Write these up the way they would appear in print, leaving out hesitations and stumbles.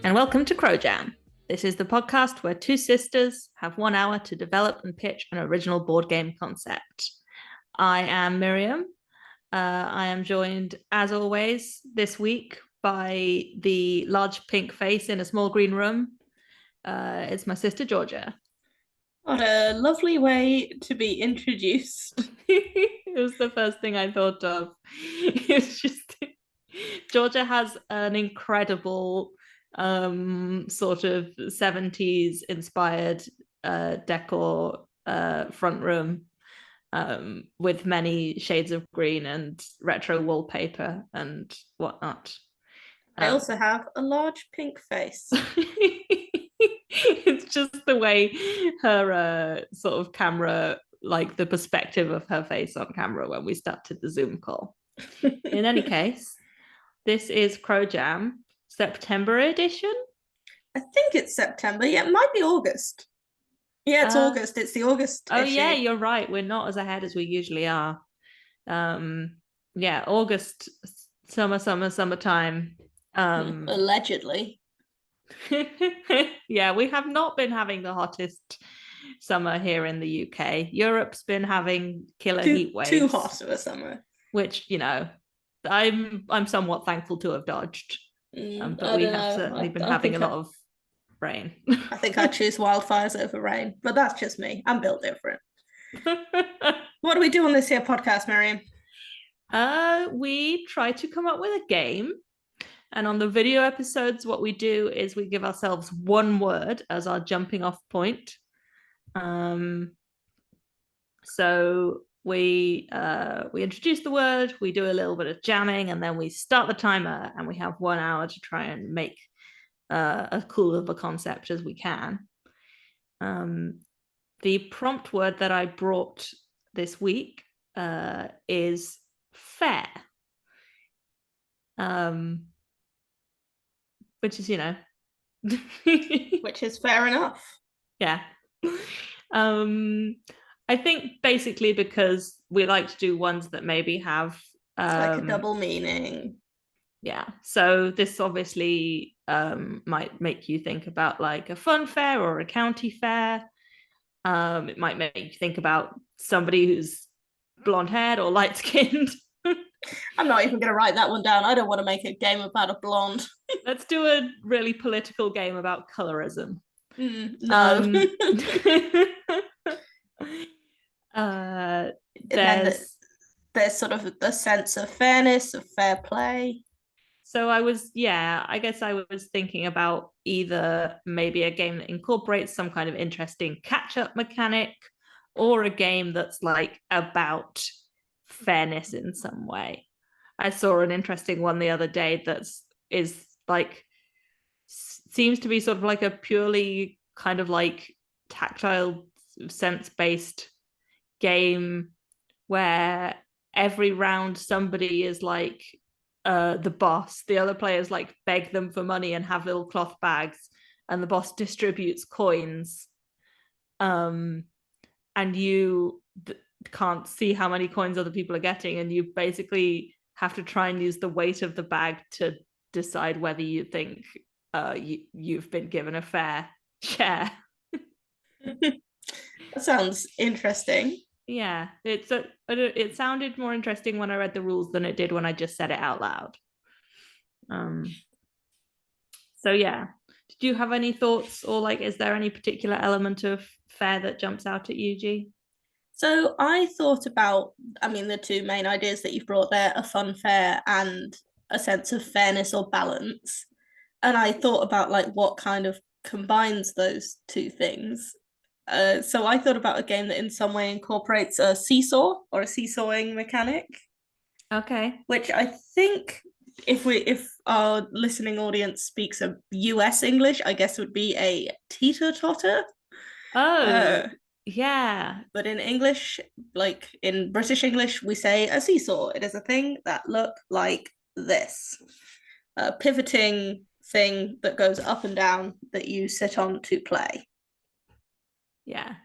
and welcome to Crow Jam. This is the podcast where two sisters have 1 hour to develop and pitch an original board game concept. I am Miriam. I am joined, as always, this week by the large pink face in a small green room. It's my sister, Georgia. What a lovely way to be introduced. It was the first thing I thought of. It's just Georgia has an incredible sort of 70s inspired decor front room with many shades of green and retro wallpaper and whatnot. I also have a large pink face. It's just the way her sort of camera, like the perspective of her face on camera when we started the Zoom call. In any case, this is Crow Jam September edition. I think it's September. Yeah, it might be August. Yeah, it's August. It's the August Oh issue. yeah, you're right. We're not as ahead as we usually are. Yeah, August, summertime. Allegedly. Yeah, we have not been having the hottest summer here in the UK. Europe's been having killer heat waves. Too hot of a summer. Which, you know, I'm somewhat thankful to have dodged. But we have certainly been having a lot of rain. I think I choose wildfires over rain, but that's just me. I'm built different. What do we do on this here podcast, Miriam? We try to come up with a game. And on the video episodes, what we do is we give ourselves one word as our jumping off point. So we introduce the word, we do a little bit of jamming, and then we start the timer, and we have 1 hour to try and make as cool of a concept as we can. The prompt word that I brought this week is fair. Which is, you know, which is fair enough. Yeah. I think basically because we like to do ones that maybe have it's like a double meaning. Yeah. So this obviously might make you think about like a fun fair or a county fair. It might make you think about somebody who's blonde haired or light skinned. I'm not even going to write that one down. I don't want to make a game about a blonde. Let's do a really political game about colorism. No. There's sort of the sense of fairness, of fair play. So I guess I was thinking about either maybe a game that incorporates some kind of interesting catch-up mechanic, or a game that's like about fairness in some way. I saw an interesting one the other day is like seems to be sort of like a purely kind of like tactile sense-based game where every round somebody is like the boss, the other players like beg them for money and have little cloth bags, and the boss distributes coins, and you can't see how many coins other people are getting, and you basically have to try and use the weight of the bag to decide whether you think you've been given a fair share. That sounds interesting. Yeah, it sounded more interesting when I read the rules than it did when I just said it out loud. So yeah, did you have any thoughts, or like, is there any particular element of fair that jumps out at you, G? So I thought about, the two main ideas that you've brought there, a fun fair and a sense of fairness or balance. And I thought about like what kind of combines those two things. So I thought about a game that in some way incorporates a seesaw or a seesawing mechanic. Okay. Which I think if our listening audience speaks a US English, I guess would be a teeter-totter. Oh, yeah. But in English, like in British English, we say a seesaw. It is a thing that look like this. A pivoting thing that goes up and down that you sit on to play. Yeah.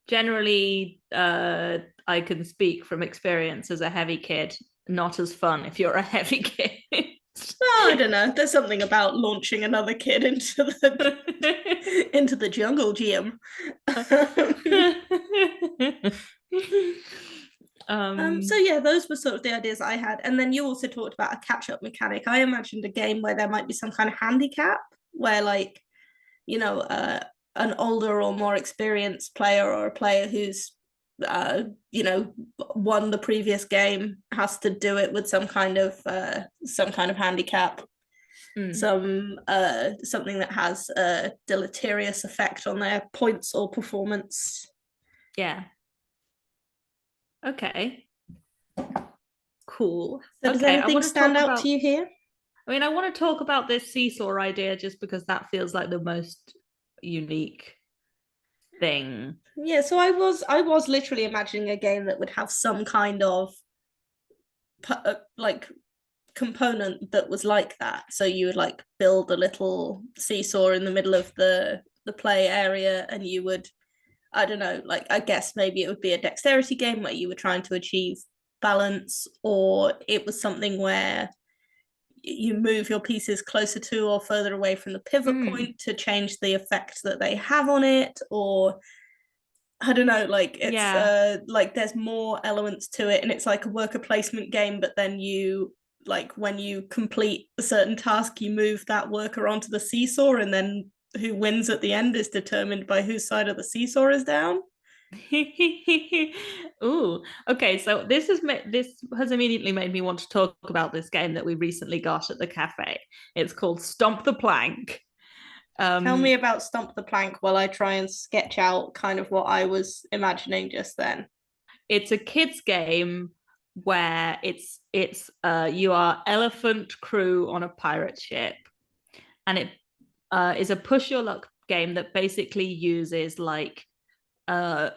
Generally, I can speak from experience as a heavy kid. Not as fun if you're a heavy kid. Well, I don't know. There's something about launching another kid into the jungle gym. So um yeah, those were sort of the ideas I had. And then you also talked about a catch-up mechanic. I imagined a game where there might be some kind of handicap where like, you know, an older or more experienced player or a player who's you know, won the previous game has to do it with some kind of handicap, mm, something that has a deleterious effect on their points or performance. yeah. Okay. Cool. So does Okay, I anything want to stand talk out to about you here? I mean, I want to talk about this seesaw idea just because that feels like the most unique thing. Yeah, so I was literally imagining a game that would have some kind of like component that was like that. So you would like build a little seesaw in the middle of the play area, and you would, I don't know, like I guess maybe it would be a dexterity game where you were trying to achieve balance, or it was something where you move your pieces closer to or further away from the pivot Mm, point to change the effect that they have on it, or I don't know, like it's yeah. like there's more elements to it, and it's like a worker placement game, but then you like when you complete a certain task, you move that worker onto the seesaw, and then who wins at the end is determined by whose side of the seesaw is down. Ooh, okay. So this has immediately made me want to talk about this game that we recently got at the cafe. It's called Stomp the Plank. Tell me Um, about Stomp the Plank while I try and sketch out kind of what I was imagining just then. it's a kids game where it's you are elephant crew on a pirate ship, and it is a push your luck game that basically uses like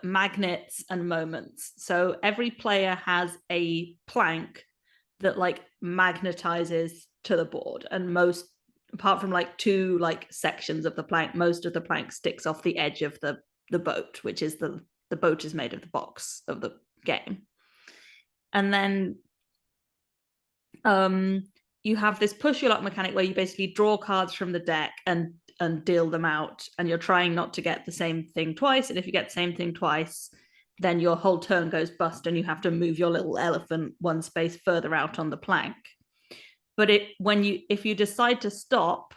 magnets and moments. So every player has a plank that like magnetizes to the board, and most apart from like two like sections of the plank, most of the plank sticks off the edge of the boat, which is the boat is made of the box of the game. And then um you have this push your luck mechanic where you basically draw cards from the deck and deal them out, and you're trying not to get the same thing twice, and if you get the same thing twice then your whole turn goes bust and you have to move your little elephant one space further out on the plank. But it when you if you decide to stop,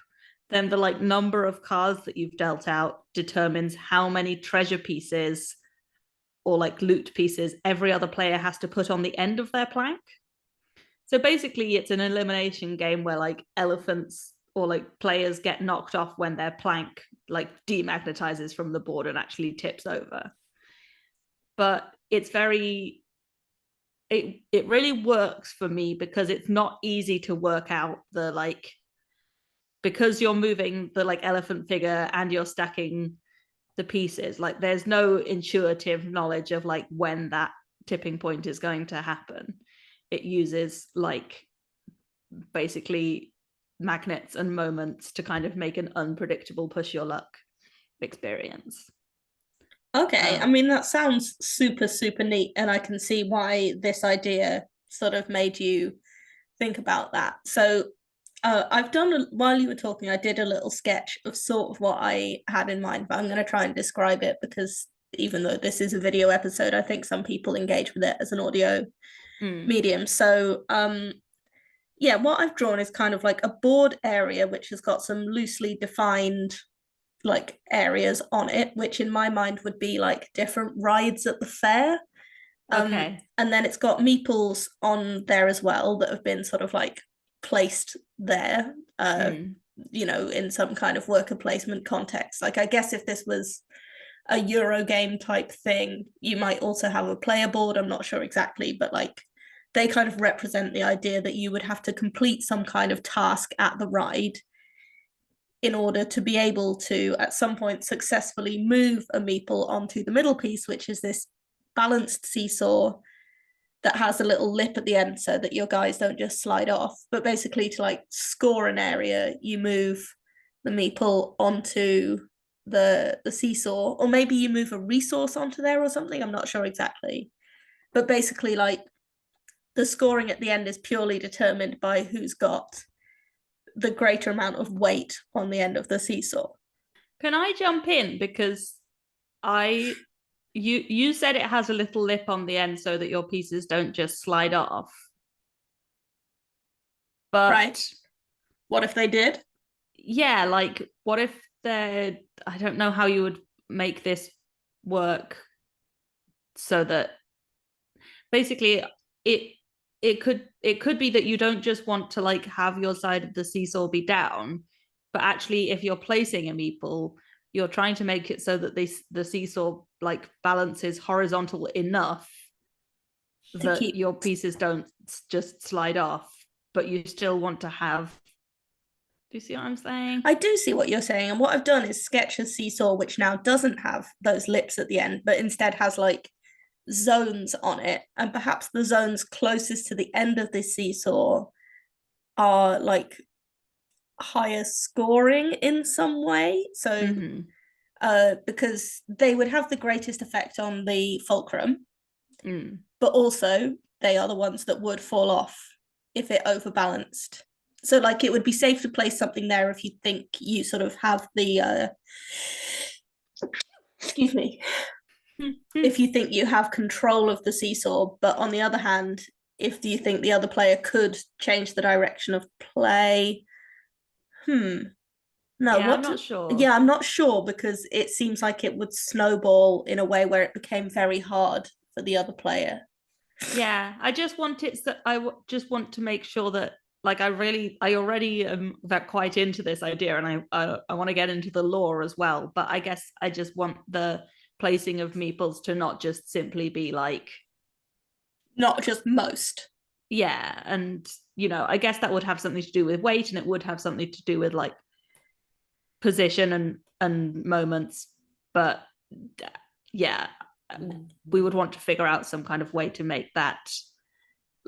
then the like number of cards that you've dealt out determines how many treasure pieces or like loot pieces every other player has to put on the end of their plank. So basically, it's an elimination game where like elephants or like players get knocked off when their plank like demagnetizes from the board and actually tips over. But it really works for me because it's not easy to work out the like because you're moving the like elephant figure and you're stacking the pieces. Like there's no intuitive knowledge of like when that tipping point is going to happen. It uses like basically magnets and moments to kind of make an unpredictable push your luck experience. Okay, I Uh, mean that sounds super super neat, and I can see why this idea sort of made you think about that. So I've done while you were talking, I did a little sketch of sort of what I had in mind, but I'm going to try and describe it because even though this is a video episode, I think some people engage with it as an audio mm, medium. So yeah, what I've drawn is kind of like a board area which has got some loosely defined like areas on it, which in my mind would be like different rides at the fair. okay. And then it's got meeples on there as well that have been sort of like placed there, Mm, you know, in some kind of worker placement context. Like I guess if this was a Euro game type thing, you might also have a player board. I'm not sure exactly, but like they kind of represent the idea that you would have to complete some kind of task at the ride in order to be able to at some point successfully move a meeple onto the middle piece, which is this balanced seesaw that has a little lip at the end so that your guys don't just slide off. But basically, to like score an area, you move the meeple onto the seesaw, or maybe you move a resource onto there or something. I'm not sure exactly. But basically, like the scoring at the end is purely determined by who's got the greater amount of weight on the end of the seesaw. Can I jump in because I you said it has a little lip on the end so that your pieces don't just slide off. Right. But What if they did? yeah, like what if they're I don't know how you would make this work so that basically it it could be that you don't just want to like have your side of the seesaw be down, but actually if you're placing a meeple, you're trying to make it so that the seesaw like balances horizontal enough To that keep your pieces don't just slide off, but you still want to have. Do you see what I'm saying? I do see what you're saying. And what I've done is sketch a seesaw which now doesn't have those lips at the end, but instead has like zones on it. And perhaps the zones closest to the end of this seesaw are like higher scoring in some way. So, Mm-hmm. because they would have the greatest effect on the fulcrum, Mm. but also they are the ones that would fall off if it overbalanced. So, like, it would be safe to place something there if you think you sort of have the, excuse me, if you think you have control of the seesaw. But on the other hand, if you think the other player could change the direction of play, no, Yeah, I'm what? not sure. Yeah, I'm not sure because it seems like it would snowball in a way where it became very hard for the other player. Yeah, I just want it. Just want to make sure that, like, I already am that quite into this idea, and I want to get into the lore as well. But I guess I just want the placing of meeples to not just simply be like, Not just most. yeah, and I guess that would have something to do with weight, and it would have something to do with like position and moments. But yeah, we would want to figure out some kind of way to make that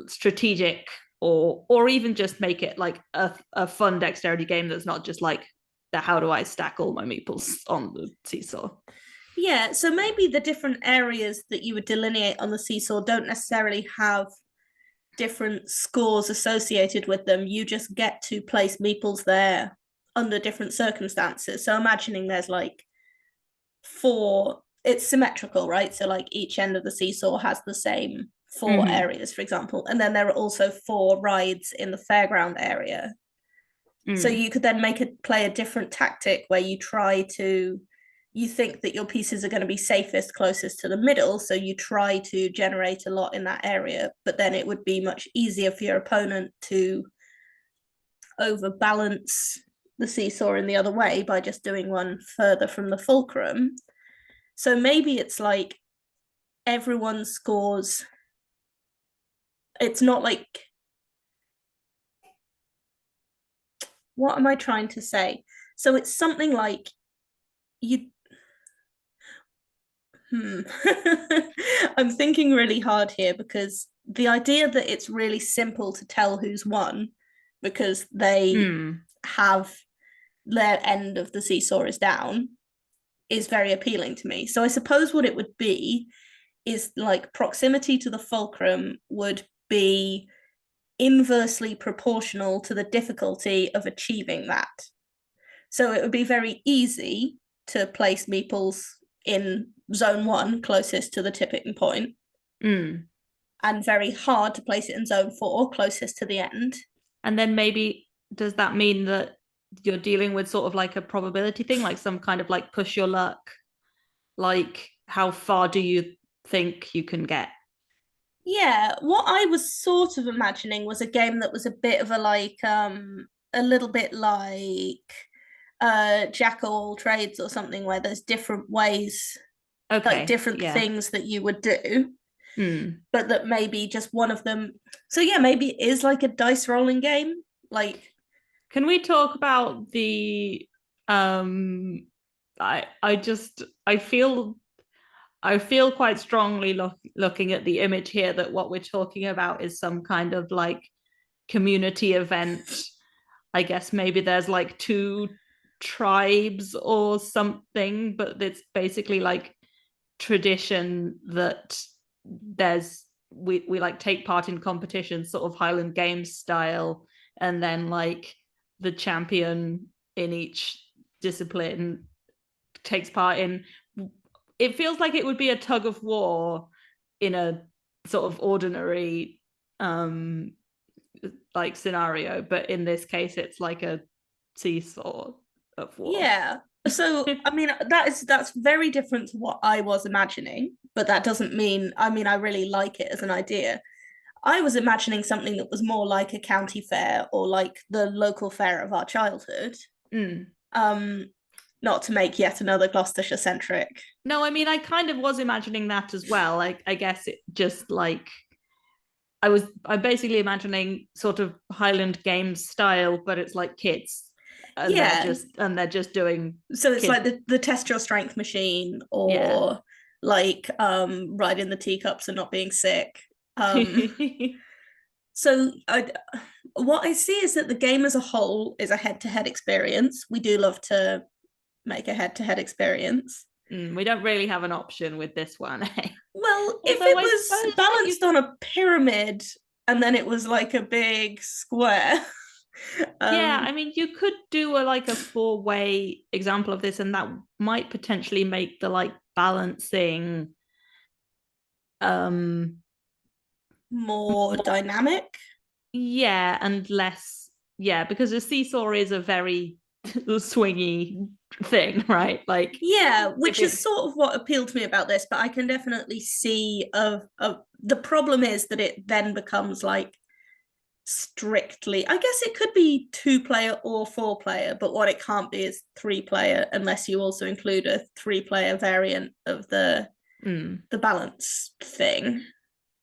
strategic, or even just make it like a fun dexterity game that's not just like the how do I stack all my meeples on the seesaw. Yeah, so maybe the different areas that you would delineate on the seesaw don't necessarily have different scores associated with them. You just get to place meeples there under different circumstances. So imagining there's like four, it's symmetrical, right? So like each end of the seesaw has the same four Mm-hmm. areas, for example. And then there are also four rides in the fairground area. So Mm. you could then play a different tactic where you think that your pieces are going to be safest closest to the middle, so you try to generate a lot in that area, but then it would be much easier for your opponent to overbalance the seesaw in the other way by just doing one further from the fulcrum. So maybe it's like everyone scores, it's not like, what am I trying to say? So it's something like you I'm thinking really hard here because the idea that it's really simple to tell who's won because they Mm. have their end of the seesaw is down is very appealing to me. So I suppose what it would be is like proximity to the fulcrum would be inversely proportional to the difficulty of achieving that. So it would be very easy to place meeples in zone one, closest to the tipping point, Mm. and very hard to place it in zone four, closest to the end. And then maybe does that mean that you're dealing with sort of like a probability thing, like some kind of like push your luck, like how far do you think you can get? Yeah, what I was sort of imagining was a game that was a bit of a little bit like Jack of all trades or something where there's different ways, like Okay, different yeah. things that you would do, Mm. but that maybe just one of them. So yeah, maybe it is like a dice rolling game. Like, Can we talk about the um I just I feel quite strongly looking at the image here that what we're talking about is some kind of like community event. I guess maybe there's like two tribes or something, but it's basically like tradition that we like take part in competitions, sort of Highland Games style, and then like the champion in each discipline takes part in. It feels like it would be a tug of war in a sort of ordinary like scenario, but in this case it's like a seesaw of war. Yeah. So I mean that's very different to what I was imagining, but that doesn't mean I mean I really like it as an idea. I was imagining something that was more like a county fair or like the local fair of our childhood. Mm. Um, not to make yet another Gloucestershire centric. No, I mean I kind of was imagining that as well. Like I guess it just like I'm basically imagining sort of Highland Games style, but it's like kids. Yeah. And they're just doing So it's kid. like the test your strength machine Yeah. or like riding the teacups and not being sick. Um so I what I see is that the game as a whole is a head-to-head experience. We do love to make a head-to-head experience. We don't really have an option with this one. Well, if Although it I was suppose what you balanced on a pyramid and then it was like a big square. yeah, um I mean you could do a like a four-way example of this, and that might potentially make the like balancing um more dynamic. yeah, and less yeah, because a seesaw is a very swingy thing, right? Like Yeah, if which is it's sort of what appealed to me about this, but I can definitely see of the problem is that it then becomes like strictly, I guess it could be 2 player or 4 player, but what it can't be is 3 player unless you also include a 3 player variant of the balance thing.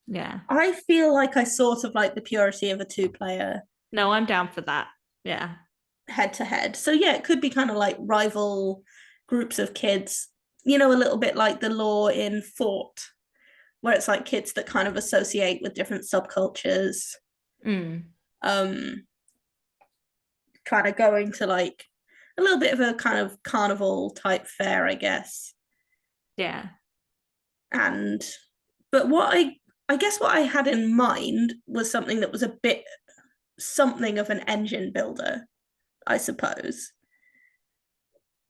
yeah. I feel like I sort of like the purity of a 2 player No, I'm down for that. Yeah. head to head. So yeah, it could be kind of like rival groups of kids, you know, a little bit like the law in Fort, where it's like kids that kind of associate with different subcultures. Mm. Um, kind of going to like a little bit of a kind of carnival type fair, I guess. Yeah. And but I guess what I had in mind was something that was a bit something of an engine builder, I suppose.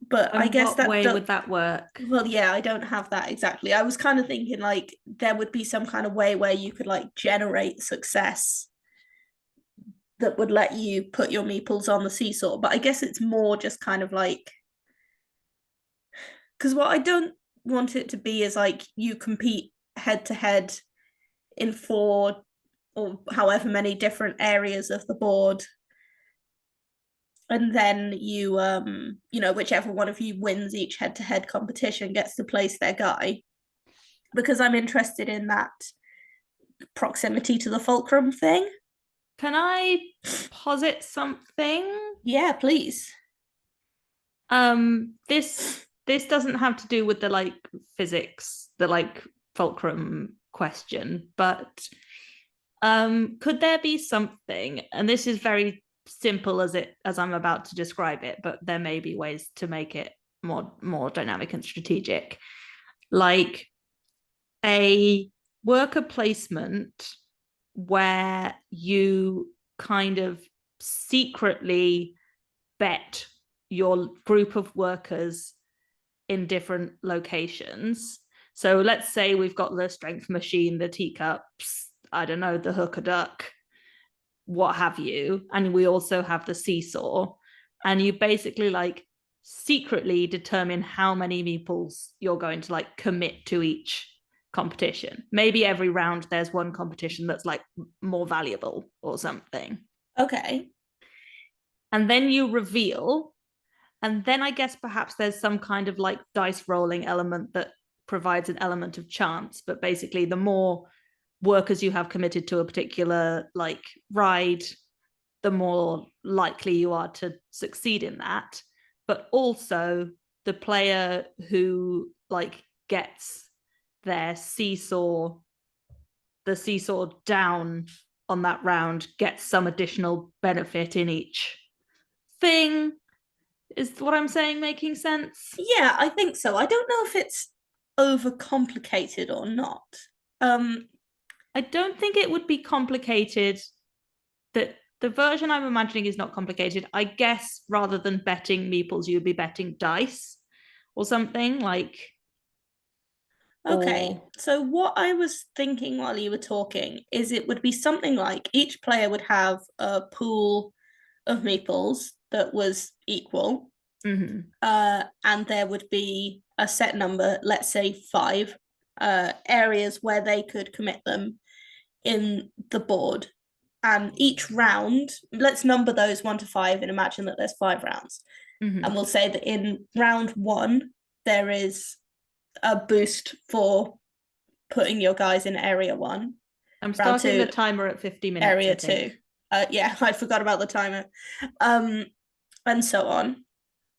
But I And guess what that way do- would that work? well, yeah, I don't have that exactly. I was kind of thinking like there would be some kind of way where you could like generate success that would let you put your meeples on the seesaw. But I guess it's more just kind of like because what I don't want it to be is like you compete head to head in 4 or however many different areas of the board, and then you know, whichever one of you wins each head to head competition gets to place their guy, because I'm interested in that proximity to the fulcrum thing. Can I posit something? Yeah, please. This doesn't have to do with the like physics, the like fulcrum question, but could there be something, and this is very simple as I'm about to describe it, but there may be ways to make it more dynamic and strategic, like a worker placement where you kind of secretly bet your group of workers in different locations. So let's say we've got the strength machine, the teacups, I don't know, the hooker duck, what have you. And we also have the seesaw. And you basically like secretly determine how many meeples you're going to like commit to each competition. Maybe every round there's one competition that's like more valuable or something. Okay. And then you reveal, and then I guess perhaps there's some kind of like dice rolling element that provides an element of chance. But basically, the more workers you have committed to a particular like ride, the more likely you are to succeed in that. But also, the player who like gets their seesaw, the seesaw down on that round gets some additional benefit in each thing. Is what I'm saying making sense? Yeah, I think so. I don't know if it's overcomplicated or not. Um, I don't think it would be complicated. That the version I'm imagining is not complicated. I guess rather than betting meeples, you'd be betting dice or something like, Okay, or so what I was thinking while you were talking is it would be something like each player would have a pool of meeples that was equal, mhm, and there would be a set number, let's say five, areas where they could commit them in the board. And each round, let's number those 1 to 5 and imagine that there's 5 rounds. And mhm. we'll say that in round 1, there is a boost for putting your guys in area 1. I'm Round starting the 2, timer at 50 minutes, I area think. 2. Yeah, I forgot about the timer. Um, and so on.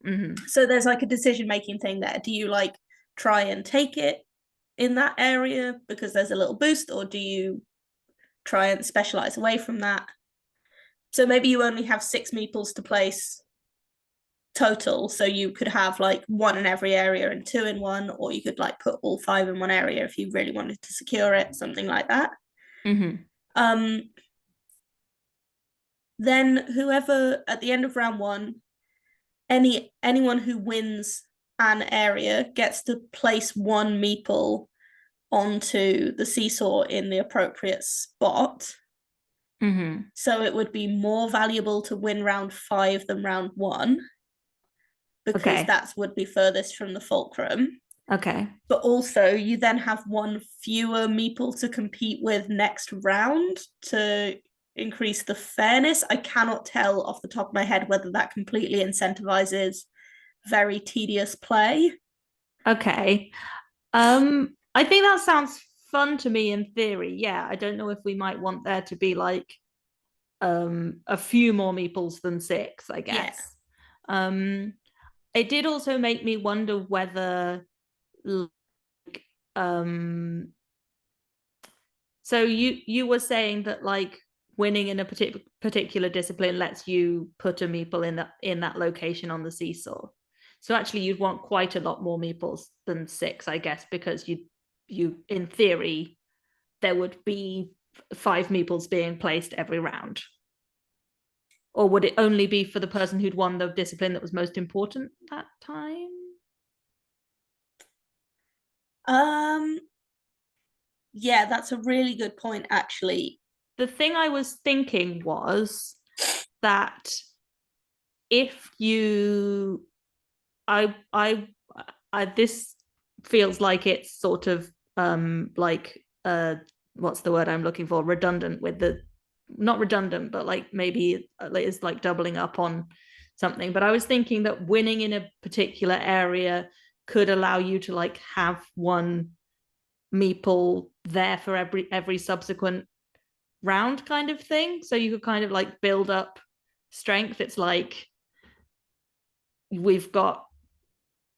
Mhm, So there's like a decision making thing there. Do you like try and take it in that area because there's a little boost, or do you try and specialize away from that? So maybe you only have 6 meeples to place total, so you could have like 1 in every area and 2 in one, or you could like put all 5 in one area if you really wanted to secure it, something like that. mhm. um then whoever at the end of round 1, anyone who wins an area gets to place 1 meeple onto the seesaw in the appropriate spot. Mm-hmm. So it would be more valuable to win round 5 than round 1 because Okay. that would be furthest from the fulcrum. Okay. But also, you then have 1 fewer meeple to compete with next round to increase the fairness. I cannot tell off the top of my head whether that completely incentivizes very tedious play. Okay. I think that sounds fun to me in theory. Yeah, I don't know if we might want there to be like a few more meeples than six, I Yeah. guess. Um it did also make me wonder whether like um so you were saying that like winning in a particular discipline lets you put a meeple in that location on the seesaw. So actually you'd want quite a lot more meeples than six, I guess, because you in theory there would be 5 meeples being placed every round. Or would it only be for the person who'd won the discipline that was most important that time? Um, yeah, that's a really good point, actually. The thing I was thinking was that if you I this feels like it's sort of like what's the word I'm looking for, redundant with the, not redundant but like maybe it's like doubling up on something. But I was thinking that winning in a particular area could allow you to like have 1 meeple there for every subsequent round kind of thing, so you could kind of like build up strength. It's like we've got,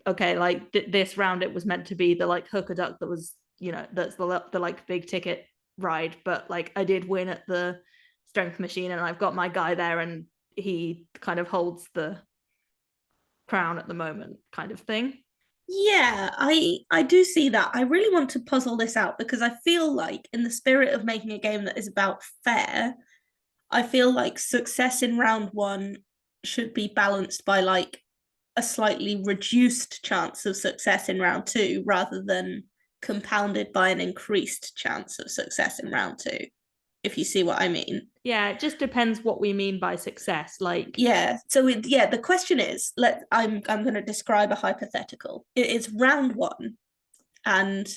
okay, like this round it was meant to be the like hooker duck that was, that's the like big ticket ride, but like I did win at the strength machine and I've got my guy there and he kind of holds the crown at the moment kind of thing. Yeah, I do see that. I really want to puzzle this out because I feel like in the spirit of making a game that is about fair, I feel like success in round 1 should be balanced by like a slightly reduced chance of success in round 2 rather than compounded by an increased chance of success in round 2, if you see what I mean. Yeah, it just depends what we mean by success. Like, Yeah. So yeah, the question is, I'm going to describe a hypothetical. It is round 1, and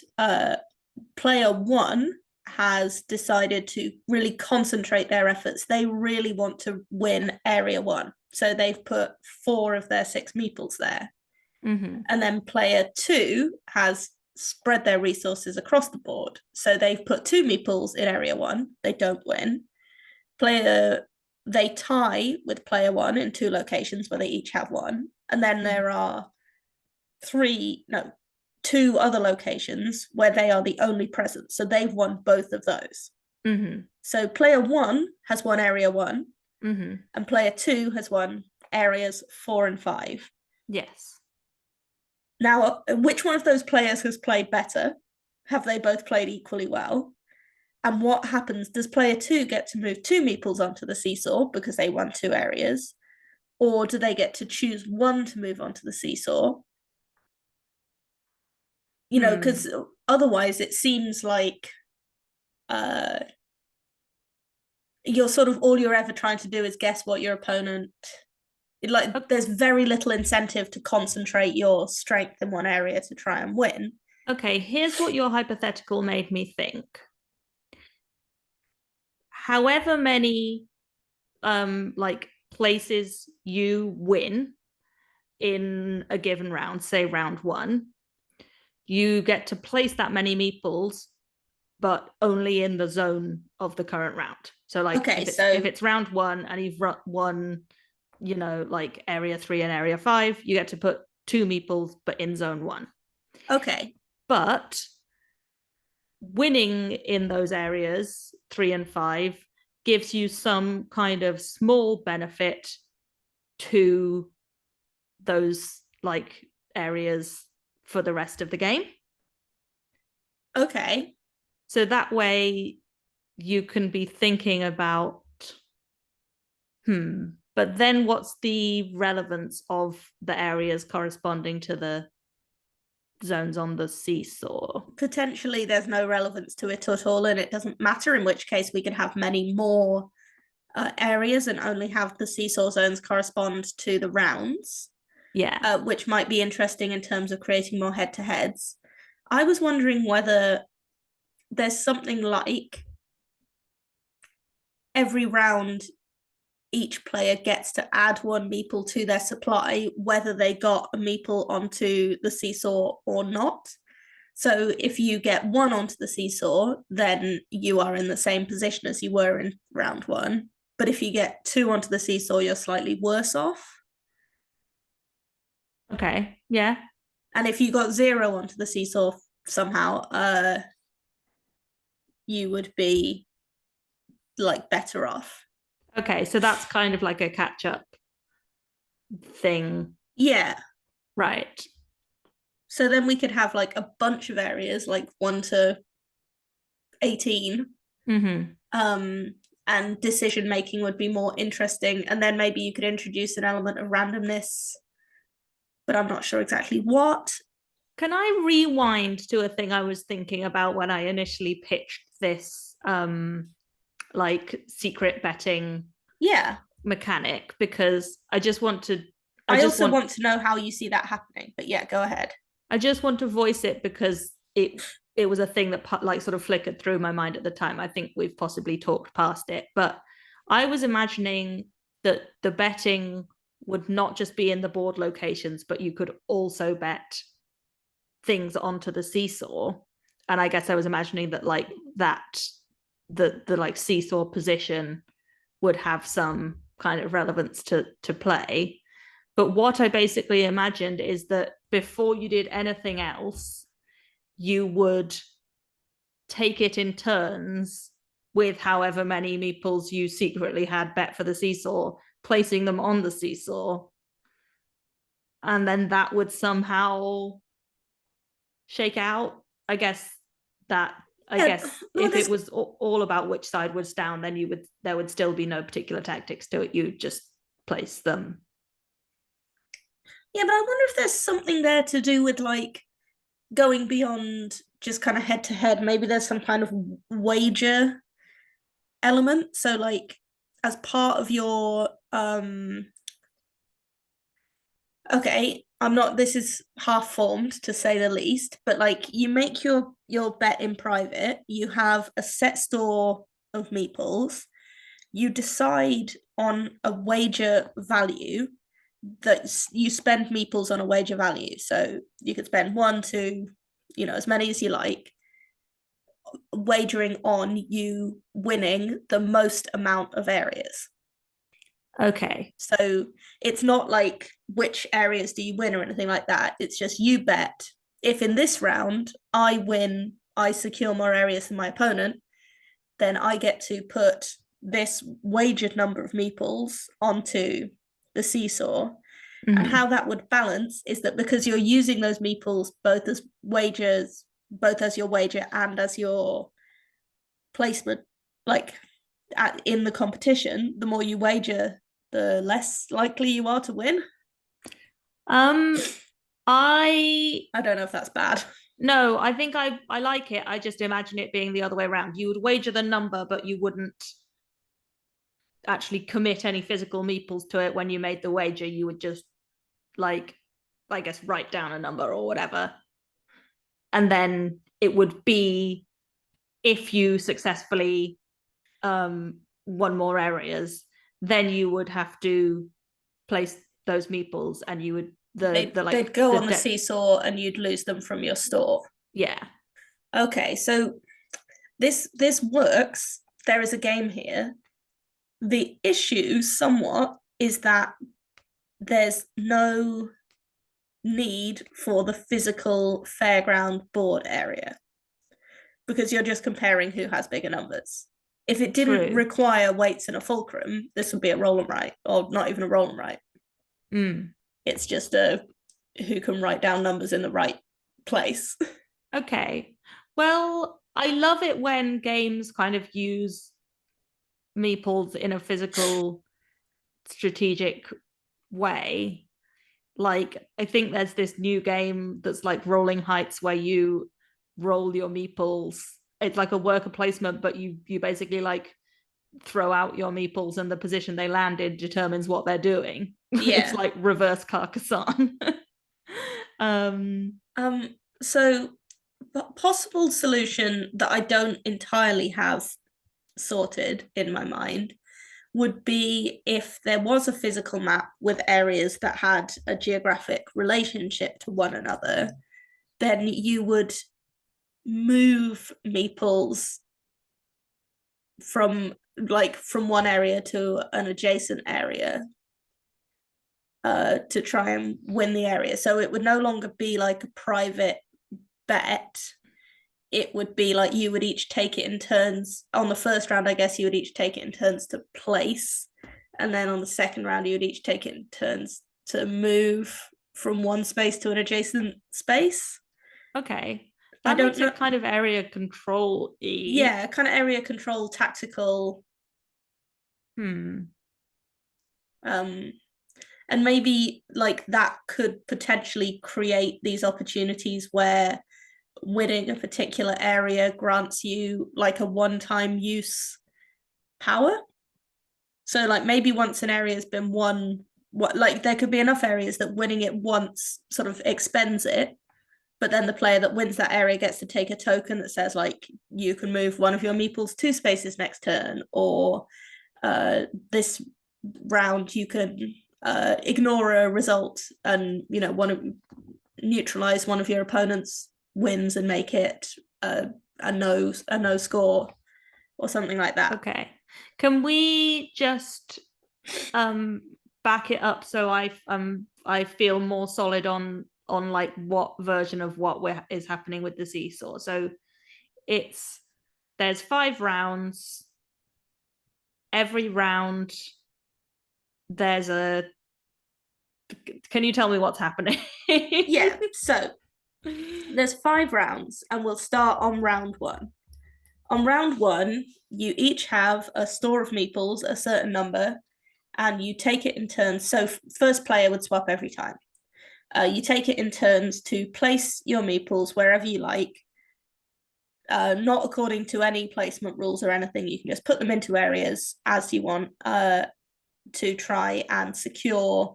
player 1 has decided to really concentrate their efforts. They really want to win area 1. So they've put 4 of their 6 meeples there. mm-hmm, And then player 2 has spread their resources across the board. So they've put 2 meeples in area 1. They don't win. They tie with player 1 in 2 locations where they each have 1. And then mm-hmm, there are 2 other locations where they are the only present. So they've won both of those. mm-hmm, So player 1 has won area 1, mm-hmm. and player 2 has won areas 4 and 5. Yes. Now, which one of those players has played better? Have they both played equally well? And what happens? Does player two get to move two meeples onto the seesaw because they won two areas? Or do they get to choose one to move onto the seesaw? Hmm. Because otherwise it seems like uh, you're sort of all you're ever trying to do is guess what your opponent like. There's very little incentive to concentrate your strength in one area to try and win. Okay, here's what your hypothetical made me think. However many like places you win in a given round, say round one, you get to place that many meeples, but only in the zone of the current round. So like Okay, if so it's round one and you've won, like area 3 and area 5, you get to put two meeples, but in zone one. okay, But winning in those areas 3 and 5 gives you some kind of small benefit to those like areas for the rest of the game. okay. So that way you can be thinking about, but then what's the relevance of the areas corresponding to the zones on the seesaw? Potentially there's no relevance to it at all, and it doesn't matter, in which case we could have many more areas and only have the seesaw zones correspond to the rounds, Yeah. which might be interesting in terms of creating more head to heads. I was wondering whether there's something like every round each player gets to add one meeple to their supply, whether they got a meeple onto the seesaw or not. So if you get one onto the seesaw, then you are in the same position as you were in round one. But if you get two onto the seesaw, you're slightly worse off. Okay. Yeah. And if you got zero onto the seesaw somehow, you would be like better off. Okay. So that's kind of like a catch up thing. Yeah. Right. So then we could have like a bunch of areas, like 1 to 18. Mm-hmm. And decision making would be more interesting. And then maybe you could introduce an element of randomness, but I'm not sure exactly what. Can I rewind to a thing I was thinking about when I initially pitched this like secret betting Yeah. mechanic? Because I I just also want want to know how you see that happening, but yeah, go ahead. I just want to voice it because it was a thing that like sort of flickered through my mind at the time. I think we've possibly talked past it, but I was imagining that the betting would not just be in the board locations, but you could also bet things onto the seesaw. And I guess I was imagining that like that the like seesaw position would have some kind of relevance to play. But what I basically imagined is that before you did anything else, you would take it in turns with however many meeples you secretly had bet for the seesaw, placing them on the seesaw. And then that would somehow shake out. That I Yeah, guess well, if it there's was all about which side was down, then there would still be no particular tactics to it. You just place them. yeah, but I wonder if there's something there to do with like going beyond just kind of head to head. Maybe there's some kind of wager element. So like as part of your okay, I'm not, this is half formed to say the least, but like you make your bet in private, you have a set store of meeples, you decide on a wager value that you spend meeples on a wager value. So you could spend one, two, as many as you like, wagering on you winning the most amount of areas. Okay. So it's not like which areas do you win or anything like that. It's just you bet if in this round I win, I secure more areas than my opponent, then I get to put this wagered number of meeples onto the seesaw. And Mm-hmm. how that would balance is that because you're using those meeples both as wagers, both as your wager and as your placement, like in the competition, the more you wager, the less likely you are to win. Um, I I don't know if that's bad. no, I think I like it. I just imagine it being the other way around. You would wager the number, but you wouldn't actually commit any physical meeples to it when you made the wager. You would just like, I guess, write down a number or whatever. And then it would be if you successfully won more areas, then you would have to place those meeples and you would They'd go on the seesaw and you'd lose them from your store. Yeah. Okay, so this works. There is a game here. The issue somewhat is that there's no need for the physical fairground board area because you're just comparing who has bigger numbers. If it didn't True. require weights and a fulcrum, this would be a roll and write, or not even a roll and write. Mm. It's just a who can write down numbers in the right place. Okay. Well, I love it when games kind of use meeples in a physical, strategic way. Like, I think there's this new game that's like Rolling Heights where you roll your meeples. It's like a worker placement, but you basically like throw out your meeples and the position they landed determines what they're doing. Yeah. It's like reverse Carcassonne. So possible solution that I don't entirely have sorted in my mind would be if there was a physical map with areas that had a geographic relationship to one another, then you would move meeples from one area to an adjacent area to try and win the area. So it would no longer be like a private bet. It would be like you would each take it in turns. On the first round, I guess you would each take it in turns to place. And then on the second round, you would each take it in turns to move from one space to an adjacent space. Okay. I That don't makes know. it kind of area control Yeah, kind of area control, tactical. Hmm. And maybe like that could potentially create these opportunities where winning a particular area grants you like a one-time use power. So like maybe once an area has been won, what like there could be enough areas that winning it once sort of expends it, but then the player that wins that area gets to take a token that says like you can move one of your meeples 2 spaces next turn, or this round you can ignore a result and neutralize one of your opponent's wins and make it a no score or something like that. Okay. Can we just back it up so I feel more solid on like what version of what is happening with the seesaw? So there's 5 rounds. Every round there's a can you tell me what's happening? Yeah, so there's 5 rounds and we'll start on round one. On round one, you each have a store of meeples, a certain number, and you take it in turns. So first player would swap every time. You take it in turns to place your meeples wherever you like, not according to any placement rules or anything. You can just put them into areas as you want to try and secure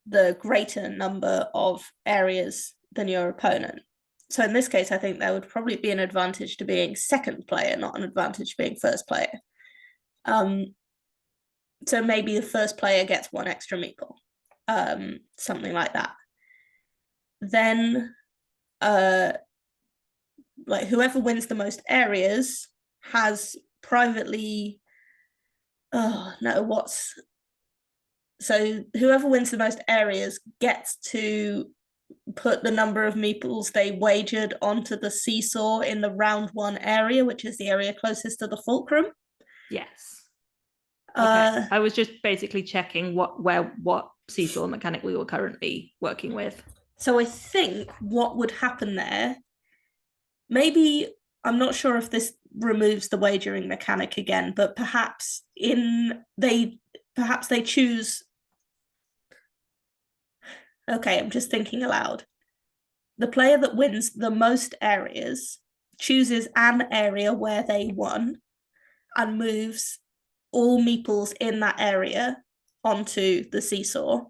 the greater number of areas than your opponent. So in this case, I think there would probably be an advantage to being second player, not an advantage to being first player. So maybe the first player gets one extra meeple, something like that. Then, like whoever wins the most areas has privately. Oh no, what's so whoever wins the most areas gets to put the number of meeples they wagered onto the seesaw in the round one area, which is the area closest to the fulcrum. Yes. Okay. I was just basically checking what seesaw mechanic we were currently working with. So I think what would happen there, maybe I'm not sure if this removes the wagering mechanic again, but perhaps they choose. Okay, I'm just thinking aloud. The player that wins the most areas chooses an area where they won and moves all meeples in that area onto the seesaw.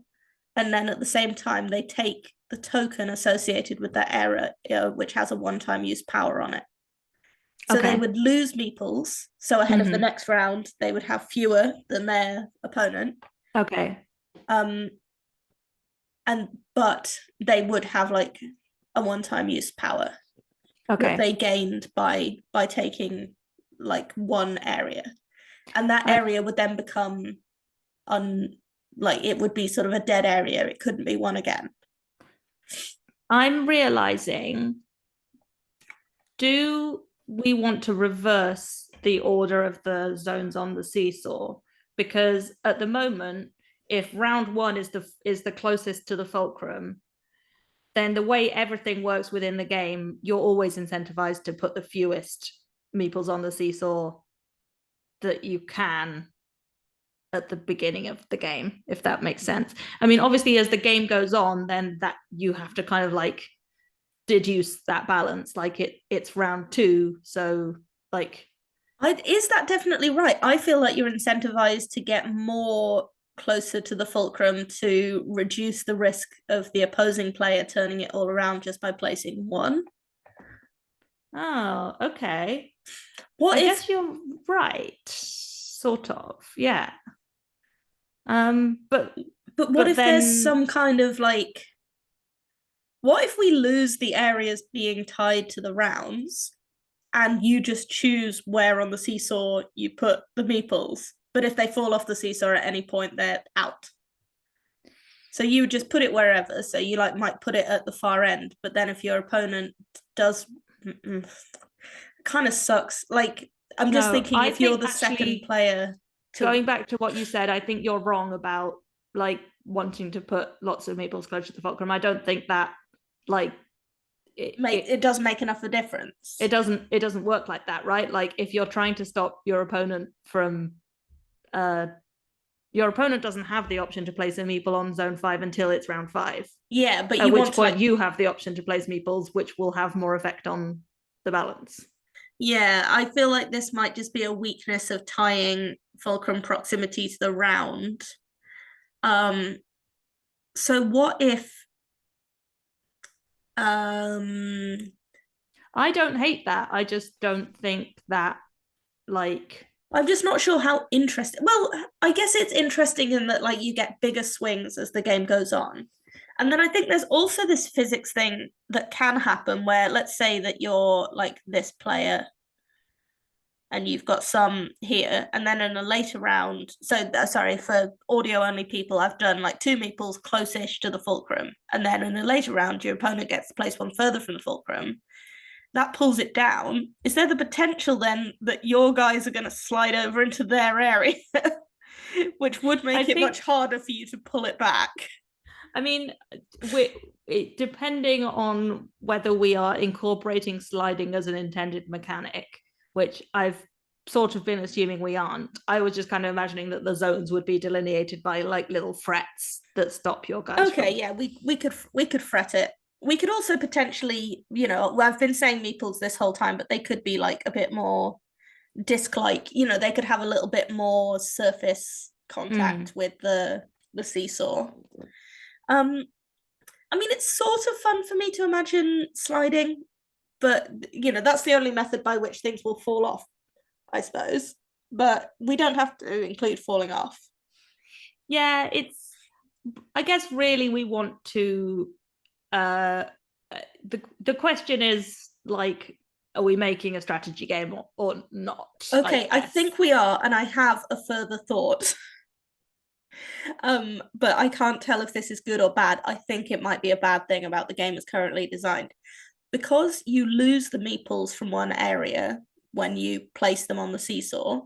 And then at the same time, they take the token associated with that area, which has a one-time use power on it. So they Okay. would lose meeples. So ahead of the Mm-hmm. next round, they would have fewer than their opponent. Okay. Um, and but they would have like a one-time use power that Okay. they gained by taking like one area, and that I, area would then become un like it would be sort of a dead area. It couldn't be won again. I'm realizing, do we want to reverse the order of the zones on the seesaw? Because at the moment, if round one is the closest to the fulcrum, then the way everything works within the game, you're always incentivized to put the fewest meeples on the seesaw that you can at the beginning of the game, if that makes sense. I mean, obviously, as the game goes on, then that you have to kind of like deduce that balance. Like it's round two, so like Is that definitely right? I feel like you're incentivized to get more closer to the fulcrum to reduce the risk of the opposing player turning it all around just by placing one. oh, okay. What I if guess you're right, sort of, yeah. But but what but if there's then some kind of like what if we lose the areas being tied to the rounds and you just choose where on the seesaw you put the meeples? But if they fall off the seesaw at any point, they're out. So you just put it wherever. So you like might put it at the far end, but then if your opponent does, kind of sucks. Like I'm just no, thinking I if you're think the second actually player to going back to what you said, I think you're wrong about like wanting to put lots of meeples close to the fulcrum. I don't think that like it, make it it does make enough of a it difference. doesn't work like that, right? Like if you're trying to stop your opponent from uh your opponent doesn't have the option to place a meeple on zone 5 until it's round 5, Yeah, but at you which want to point like you have the option to place meeples, which will have more effect on the balance. yeah, I feel like this might just be a weakness of tying fulcrum proximity to the round. Um, so what if um I don't hate that. I just don't think that like I'm just not sure how interesting. Well, I guess it's interesting in that like you get bigger swings as the game goes on. And then I think there's also this physics thing that can happen where let's say that you're like this player and you've got some here and then in a later round so sorry for audio only people I've done like two meeples close-ish to the fulcrum and then in a later round your opponent gets to place one further from the fulcrum that pulls it down. Is there the potential then that your guys are going to slide over into their area, which would I make it much think harder for you to pull it back? I mean, depending on whether we are incorporating sliding as an intended mechanic, which I've sort of been assuming we aren't. I was just kind of imagining that the zones would be delineated by like little frets that stop your guys Okay, from. yeah, we could fret it. We could also potentially, I've been saying meeples this whole time, but they could be like a bit more disc-like. They could have a little bit more surface contact Mm. with the seesaw. Um, I mean, it's sort of fun for me to imagine sliding, but that's the only method by which things will fall off, I suppose. But we don't have to include falling off. Yeah, I guess really we want to uh the question is like, are we making a strategy game or not, I Okay, I guess. think we are, and I have a further thought. But I can't tell if this is good or bad. I think it might be a bad thing about the game as currently designed. Because you lose the meeples from one area when you place them on the seesaw,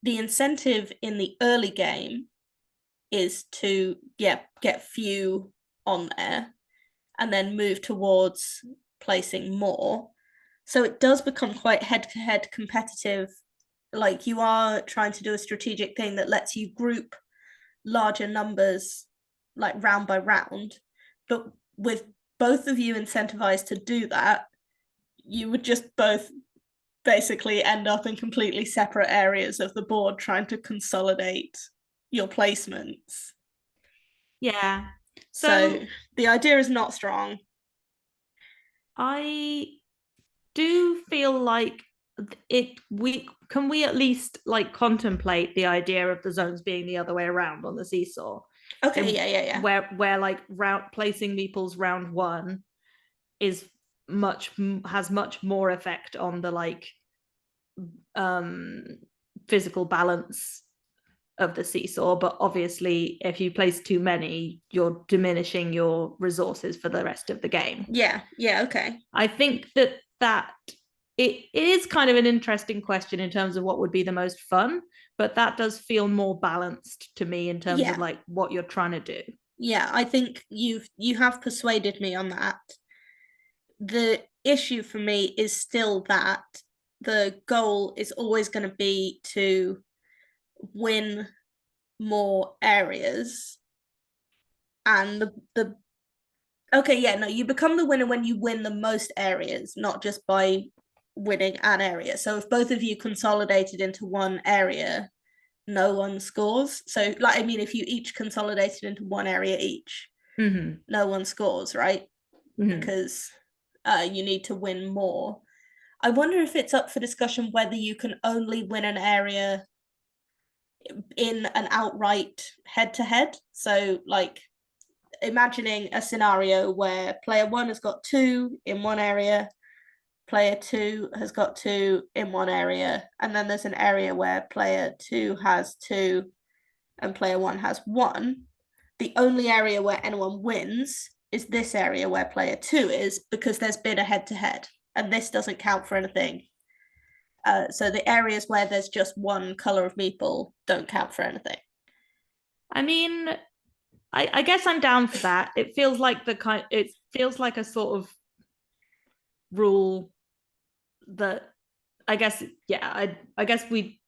the incentive in the early game is to get few on there and then move towards placing more. So it does become quite head-to-head competitive. Like you are trying to do a strategic thing that lets you group larger numbers like round by round. But with both of you incentivized to do that, you would just both basically end up in completely separate areas of the board trying to consolidate your placements. Yeah. So So the idea is not strong. I do feel like we at least like contemplate the idea of the zones being the other way around on the seesaw. Okay, So yeah. where like round placing meeples round one is much has much more effect on the like um physical balance of the seesaw, but obviously if you place too many you're diminishing your resources for the rest of the game. Yeah, okay. I think that it is kind of an interesting question in terms of what would be the most fun, but that does feel more balanced to me in terms of Yeah. like what you're trying to do. Yeah, I think you have persuaded me on that. The issue for me is still that the goal is always going to be to win more areas, and the okay, yeah, no, you become the winner when you win the most areas, not just by winning an area. So if both of you consolidated into one area, no one scores. So like I mean if you each consolidated into one area each, Mm-hmm. no one scores, right? Mm-hmm. Because you need to win more. I wonder if it's up for discussion whether you can only win an area in an outright head to head. So, like, imagining a scenario where player one has got two in one area, player two has got two in one area, and then there's an area where player two has two and player one has one. The only area where anyone wins is this area where player two is because there's been a head to head, and this doesn't count for anything. So the areas where there's just one color of meeple don't count for anything. I mean, I guess I'm down for that. It feels like it feels like a sort of rule that I guess yeah, I guess we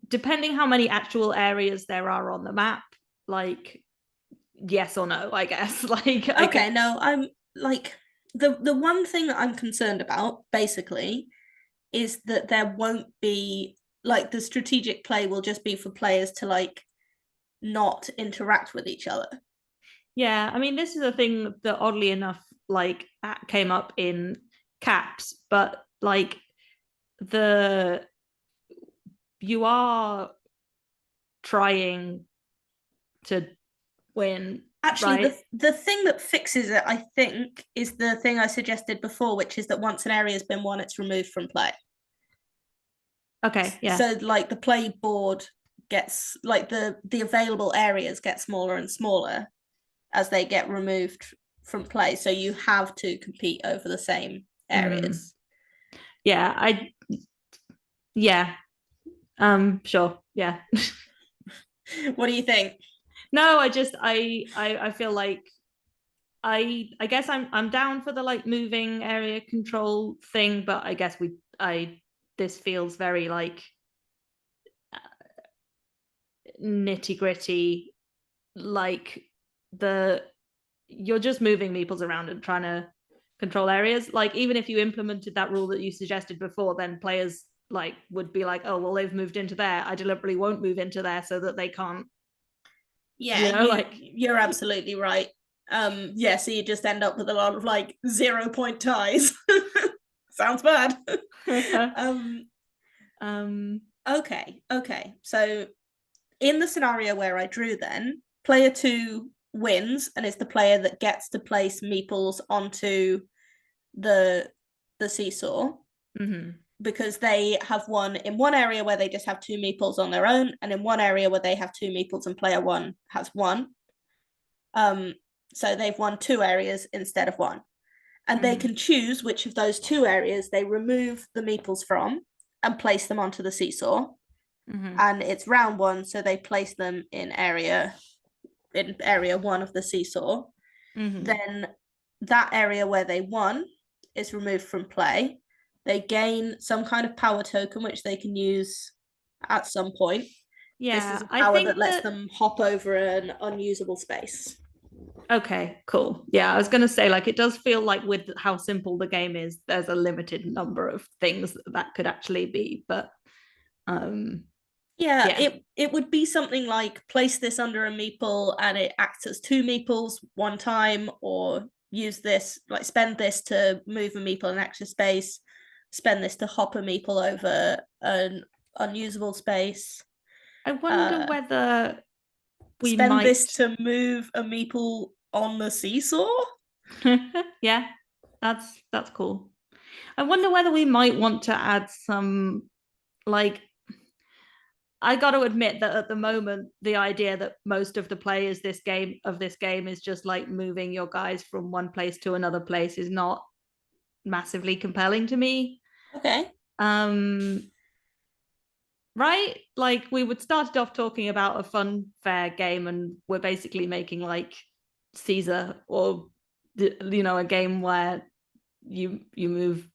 depending how many actual areas there are on the map, like yes or no, I guess. Like I Okay, get no, I'm like the one thing that I'm concerned about basically is that there won't be like the strategic play will just be for players to like not interact with each other. yeah, I mean this is a thing that oddly enough like came up in caps, but like the you are trying to win, Actually, right? the thing that fixes it, I think, is the thing I suggested before, which is that once an area has been won, it's removed from play. Okay, yeah. So like the play board gets like the available areas get smaller and smaller as they get removed from play. So you have to compete over the same Mm. areas. Yeah, yeah. Sure. Yeah. What do you think? No, I feel like I guess I'm down for the like moving area control thing, but I guess we I this feels very like nitty gritty, like the you're just moving meeples around and trying to control areas. Like even if you implemented that rule that you suggested before, then players like would be like, oh well, they've moved into there. I deliberately won't move into there so that they can't, Yeah, you like you're absolutely right. Yeah, so you just end up with a lot of like 0 point ties. Sounds bad. um, um okay. So in the scenario where I drew, then player two wins and is the player that gets to place meeples onto the the seesaw mhm, because they have won in one area where they just have two meeples on their own, and in one area where they have two meeples and player one has one. Um, so they've won two areas instead of one, and they mhm, can choose which of those two areas they remove the meeples from and place them onto the seesaw. mhm, And it's round one, so they place them in area one of the seesaw. mhm, Then that area where they won is removed from play, They gain some kind of power token which they can use at some point. This is Yeah, a I power that think lets that them hop over an unusable space. okay, cool. Yeah, I was gonna say like it does feel like with how simple the game is, there's a limited number of things that could actually be, but um Yeah, yeah. it would be something like place this under a meeple and it acts as two meeples one time, or use this, like spend this to move a meeple in extra space, spend this to hop a meeple over an unusable space. I wonder Uh, whether we Spend this might to move a meeple on the seesaw. yeah, that's cool. I wonder whether we might want to add some like I got to admit that at the moment, the idea that most of the players this game is just like moving your guys from one place to another place is not massively compelling to me. Okay. Um, right? Like we would started off talking about a fun fair game, and we're basically making like Caesar or a game where you move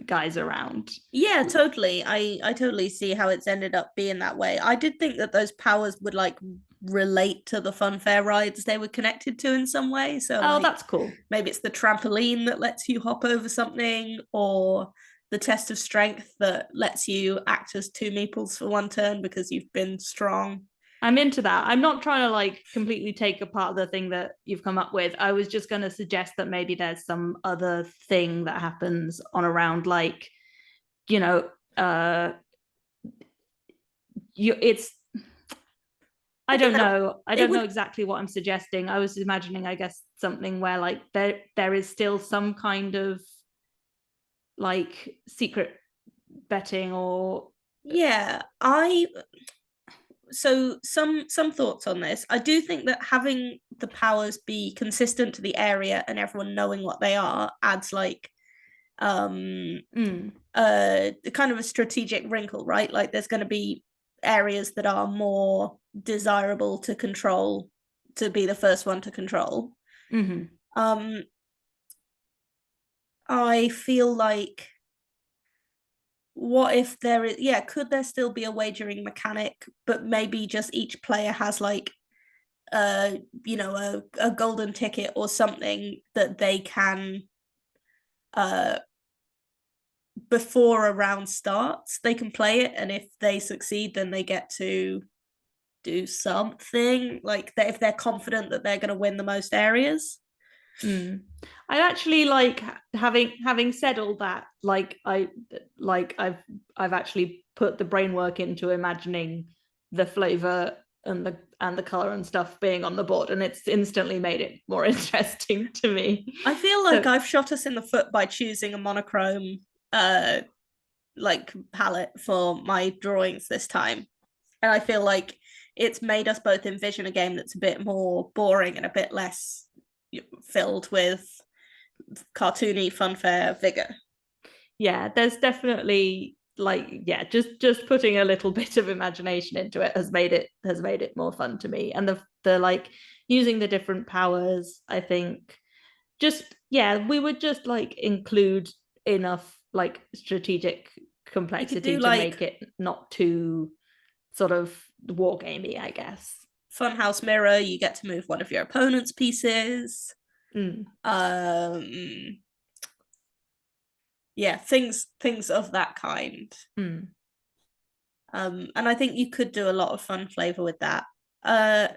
guys around. Yeah, totally. I totally see how it's ended up being that way. I did think that those powers would like relate to the fun fair rides they were connected to in some way. So Oh, like that's cool. maybe it's the trampoline that lets you hop over something, or the test of strength that lets you act as two meeples for one turn because you've been strong. I'm into that. I'm not trying to like completely take apart the thing that you've come up with. I was just going to suggest that maybe there's some other thing that happens on around like, you know, uh you it's I I think don't that know. I it don't know would, exactly what I'm suggesting. I was imagining I guess something where like there is still some kind of like secret betting or yeah, I so some thoughts on this. I do think that having the powers be consistent to the area and everyone knowing what they are adds like mm, kind of a strategic wrinkle, right? Like there's going to be areas that are more desirable to control, to be the first one to control. mm-hmm, um I feel like, what if there is, yeah, could there still be a wagering mechanic, but maybe just each player has like uh a golden ticket or something that they can uh before a round starts they can play it, and if they succeed then they get to do something like that if they're confident that they're going to win the most areas. mm. I actually like having said all that. I've actually put the brain work into imagining the flavor and the color and stuff being on the board, and it's instantly made it more interesting to me. I feel like So I've shot us in the foot by choosing a monochrome uh like palette for my drawings this time, and I feel like it's made us both envision a game that's a bit more boring and a bit less filled with cartoony funfair vigor. yeah, there's definitely like yeah, just putting a little bit of imagination into it has made it more fun to me, and the like using the different powers. I think just yeah, we would just like include enough like strategic You could complexity do to make like it not too sort of war gamey, I guess. Funhouse Mirror, you get to move one of your opponent's pieces. Mm, Um, yeah, things of that kind. mm. And I think you could do a lot of fun flavor with that. Uh,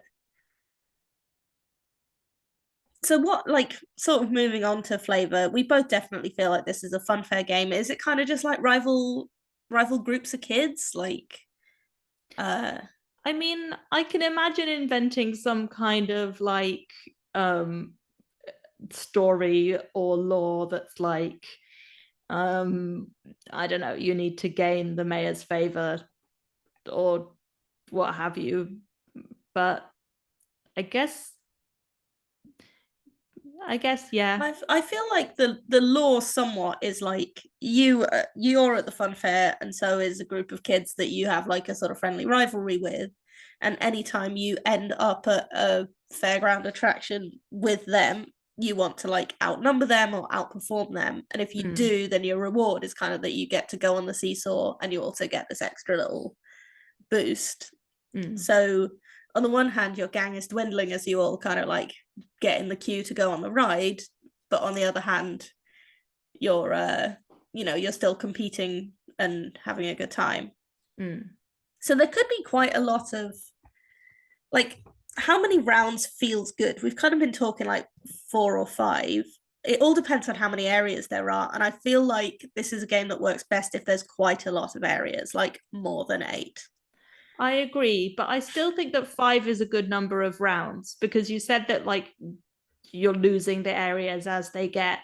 so what, like, sort of moving on to flavor, we both definitely feel like this is a fun fair game. Is it kind of just like rival groups of kids? Like, uh, I mean, I can imagine inventing some kind of like um story or lore that's like um I don't know, you need to gain the mayor's favor or what have you. But I guess yeah. I feel like the law somewhat is like you're at the fun fair, and so is a group of kids that you have like a sort of friendly rivalry with, and anytime you end up at a fairground attraction with them, you want to like outnumber them or outperform them. And if you Mm, do, then your reward is kind of that you get to go on the seesaw and you also get this extra little boost. mm, So on the one hand, your gang is dwindling as you all kind of like get in the queue to go on the ride, but on the other hand, you're you're still competing and having a good time. mm. So there could be quite a lot of like how many rounds feels good. We've kind of been talking like 4 or 5. It all depends on how many areas there are, and I feel like this is a game that works best if there's quite a lot of areas, like more than 8. I agree, but I still think that 5 is a good number of rounds because you said that like you're losing the areas as they get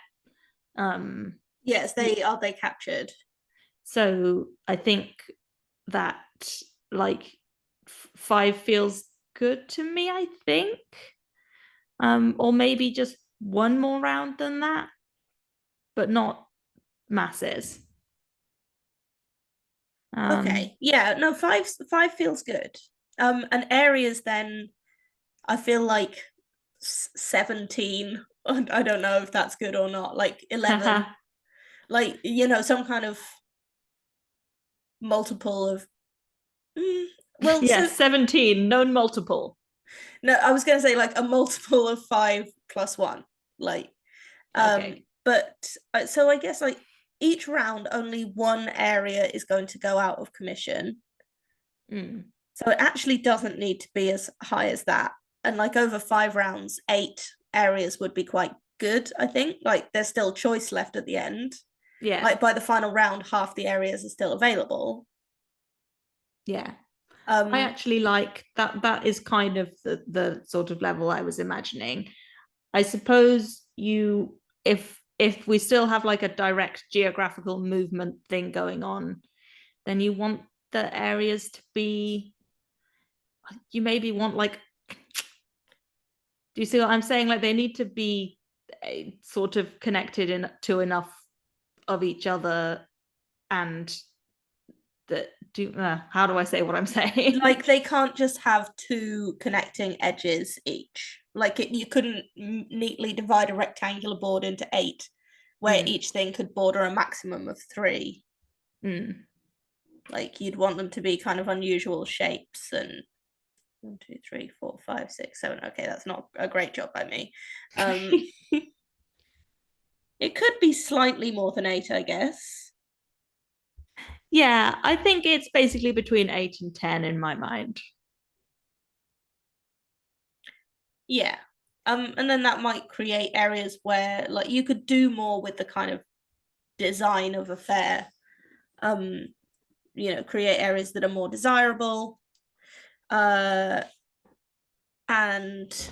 um Yes, they captured. so I think that like 5 feels good to me, I think. Or maybe just one more round than that, but not masses. Um Okay. Yeah, no, five feels good. And areas then I feel like 17. I don't know if that's good or not. Like 11. Like, some kind of multiple of well, so yes, 17, known multiple. no, I was gonna say like a multiple of 5 plus 1. Like, Okay. but so I guess like each round only one area is going to go out of commission. Mm. So it actually doesn't need to be as high as that. And like over 5 rounds, 8 areas would be quite good, I think. Like there's still choice left at the end. Yeah. Like by the final round, half the areas are still available. Yeah. I Um, actually like that. That is kind of the sort of level I was imagining. I suppose you if we still have like a direct geographical movement thing going on, then you want the areas to be you maybe want like do you see what I'm saying? Like they need to be sort of connected in to enough of each other and that do how do I say what I'm saying? like they can't just have 2 connecting edges each. Like you couldn't neatly divide a rectangular board into 8, where Mm, each thing could border a maximum of 3. mm. Like you'd want them to be kind of unusual shapes and 1, 2, 3, 4, 5, 6, 7. Okay, that's not a great job by me. Um, it could be slightly more than 8, I guess. Yeah, I think it's basically between 8 and 10 in my mind. Yeah. And then that might create areas where like you could do more with the kind of design of a fair. Um, create areas that are more desirable. Uh, and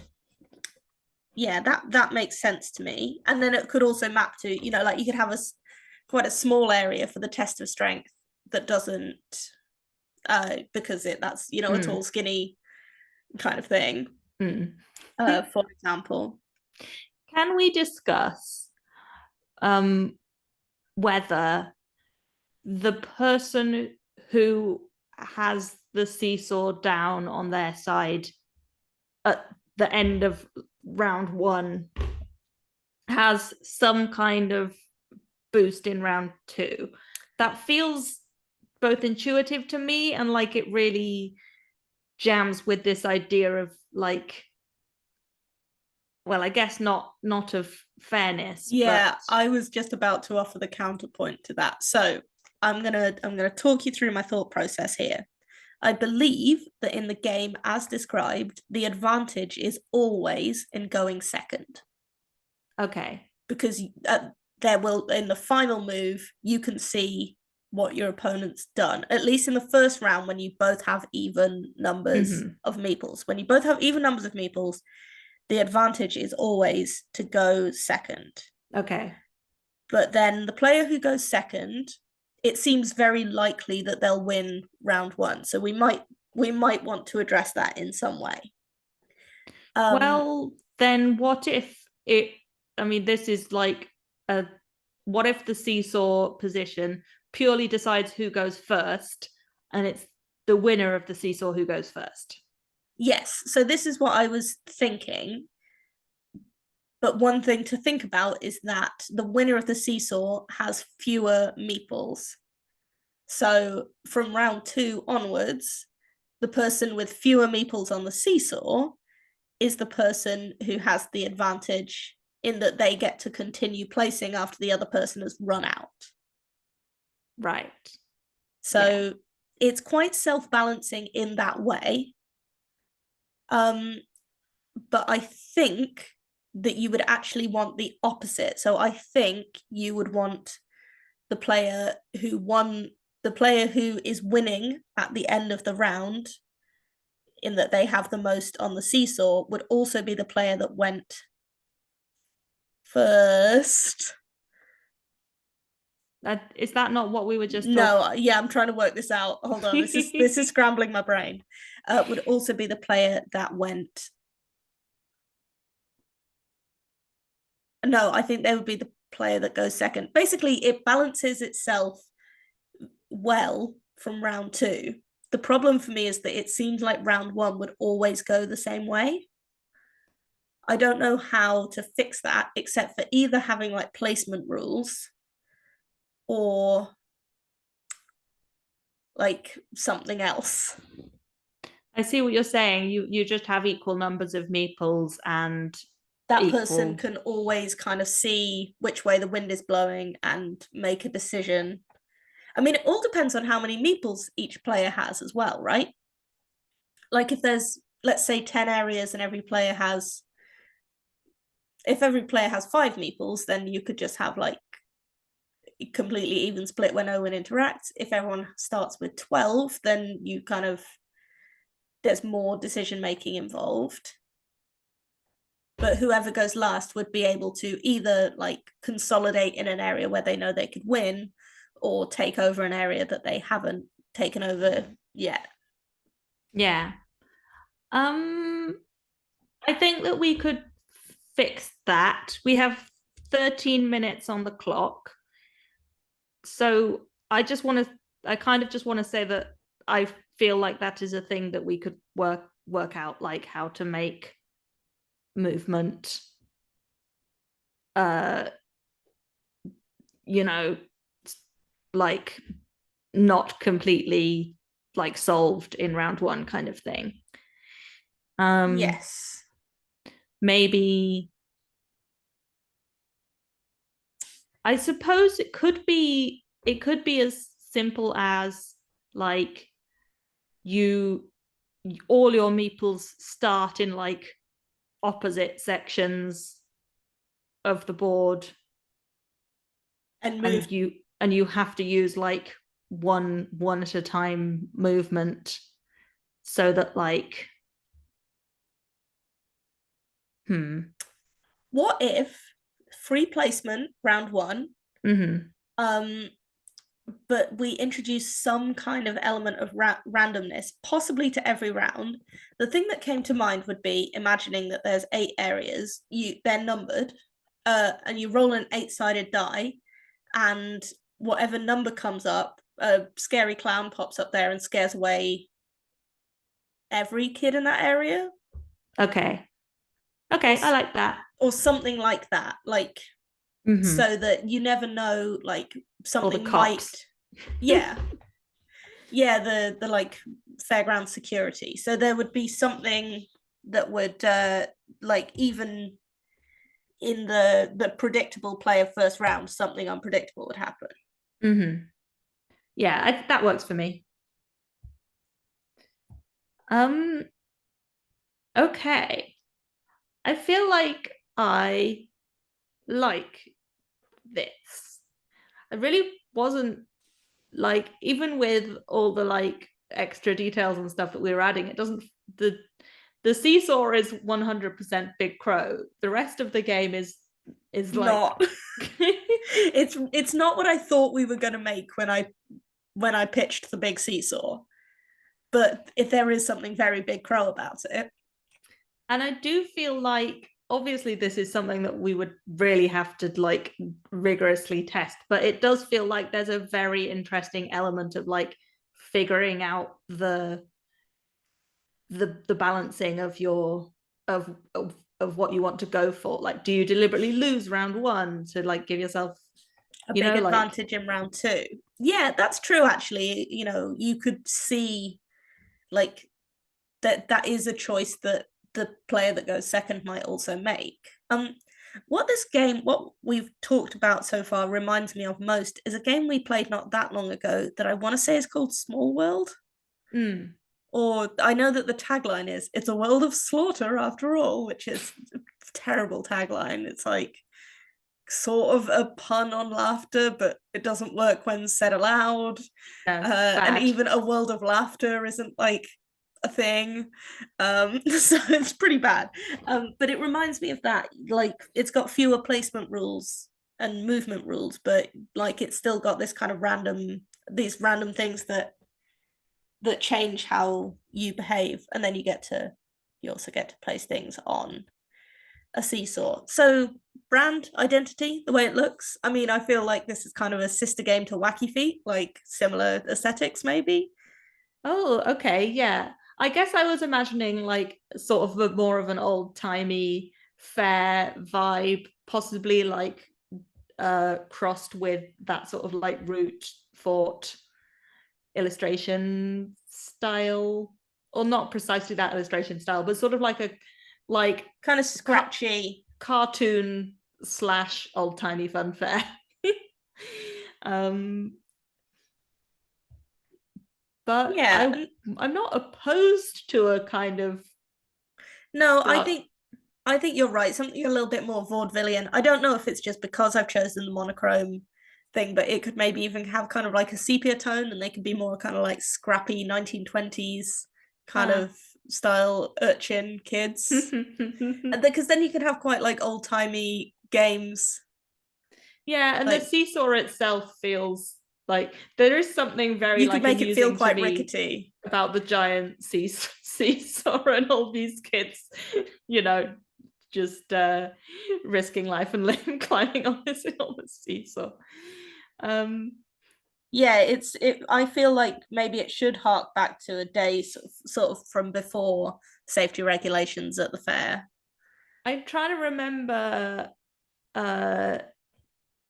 yeah, that makes sense to me. And then it could also map to, like you could have quite a small area for the test of strength that doesn't because that's a Mm, tall skinny kind of thing, mm. for example. Can we discuss um, whether the person who has the seesaw down on their side at the end of round one has some kind of boost in round two? That feels both intuitive to me and like it really jams with this idea of like well I guess not of fairness but Yeah, I was just about to offer the counterpoint to that. So I'm gonna talk you through my thought process here. I believe that in the game, as described, the advantage is always in going second okay. because there will in the final move you can see what your opponent's done. At least in the first round, when you both have even numbers Mm-hmm. of meeples, when you both have even numbers of meeples, the advantage is always to go second. Okay. But then the player who goes second, it seems very likely that they'll win round one. So we might want to address that in some way. Um, Well, then what if it, I mean, this is like a, what if the seesaw position purely decides who goes first and it's the winner of the seesaw who goes first? yes, so this is what I was thinking. But one thing to think about is that the winner of the seesaw has fewer meeples. So from round 2 onwards, the person with fewer meeples on the seesaw is the person who has the advantage in that they get to continue placing after the other person has run out. Right. Yeah. So it's quite self-balancing in that way. But I think that you would actually want the opposite. So I think you would want the player the player who is winning at the end of the round, in that they have the most on the seesaw, would also be the player that went first. Is that not what we were just talking? No, yeah, I'm trying to work this out. Hold on, this is scrambling my brain. Would also be the player that went. No, I think they would be the player that goes second. Basically, it balances itself well from round 2. The problem for me is that it seems like round 1 would always go the same way. I don't know how to fix that except for either having like placement rules or like something else. I see what you're saying. You just have equal numbers of meeples and That person equal. can always kind of see which way the wind is blowing and make a decision. I mean, it all depends on how many meeples each player has as well, right? Like if there's, let's say, 10 areas and if every player has 5 meeples, then you could just have like completely even split when no one interacts. If everyone starts with 12, then you kind of, there's more decision making involved. But whoever goes last would be able to either like consolidate in an area where they know they could win, or take over an area that they haven't taken over yet. Yeah. Um, I think that we could fix that. We have 13 minutes on the clock. So I kind of just want to say that I feel like that is a thing that we could work out, like how to make movement uh you know like not completely like solved in round 1 kind of thing. um Yes. Maybe I suppose it could be as simple as like you all your meeples start in like opposite sections of the board, And move. and you have to use like one at a time movement, so that like What if free placement round 1, mm-hmm. um, but we introduce some kind of element of randomness, possibly to every round. The thing that came to mind would be imagining that there's 8 areas, they're numbered, and you roll an 8-sided die, and whatever number comes up, a scary clown pops up there and scares away every kid in that area, Okay, or I like that. or something like that, like Mm-hmm. so that you never know, like Or the something might. cops. Yeah, yeah, the like fairground security. So there would be something that would like, even in the predictable play of first round, something unpredictable would happen. Mm-hmm. Yeah, that works for me. um okay, I feel like I like this. I really wasn't like, even with all the like extra details and stuff that we were adding, it doesn't the seesaw is 100% big crow. The rest of the game is like Not. It's not what I thought we were going to make when I pitched the big seesaw, but if there is something very big crow about it. and I do feel like obviously this is something that we would really have to like rigorously test, but it does feel like there's a very interesting element of like figuring out the balancing of your of of what you want to go for. Like, do you deliberately lose round one to like give yourself, A big like advantage in round two. Yeah, that's true. Actually, you could see like that is a choice that the player that goes second might also make. What we've talked about so far reminds me of most is a game we played not that long ago that I want to say is called Small World. mm, Or I know that the tagline is "It's a world of slaughter after all," which is a terrible tagline. It's like sort of a pun on laughter, but it doesn't work when said aloud. no, And bad. even a world of laughter isn't like a thing. So it's pretty bad. But it reminds me of that. Like it's got fewer placement rules and movement rules, but like it's still got this kind of these random things that change how you behave, and then you also get to place things on a seesaw. So brand identity, the way it looks. I mean, I feel like this is kind of a sister game to Wacky Feet, like similar aesthetics, maybe. Oh, okay, yeah. I guess I was imagining like sort of more of an old-timey fair vibe, possibly like crossed with that sort of like root fort illustration style, or not precisely that illustration style, but sort of like a like Kind of ca- scratchy. cartoon slash old-timey fun fair. um but Yeah. I'm not opposed to a kind of No, I dark. think I think you're right. Something a little bit more vaudevillian. I don't know if it's just because I've chosen the monochrome thing, but it could maybe even have kind of like a sepia tone, and they could be more kind of like scrappy 1920s kind Ah. of style urchin kids. And because then you could have quite like old timey games. Yeah, and the Like seesaw itself feels like there is something very you could like make it feel amusing to quite me rickety. about the giant seesaw and all these kids, you know, just risking life and limb climbing on this enormous seesaw. Um, Yeah, I feel like maybe it should hark back to a day sort of from before safety regulations at the fair. I'm trying to remember uh,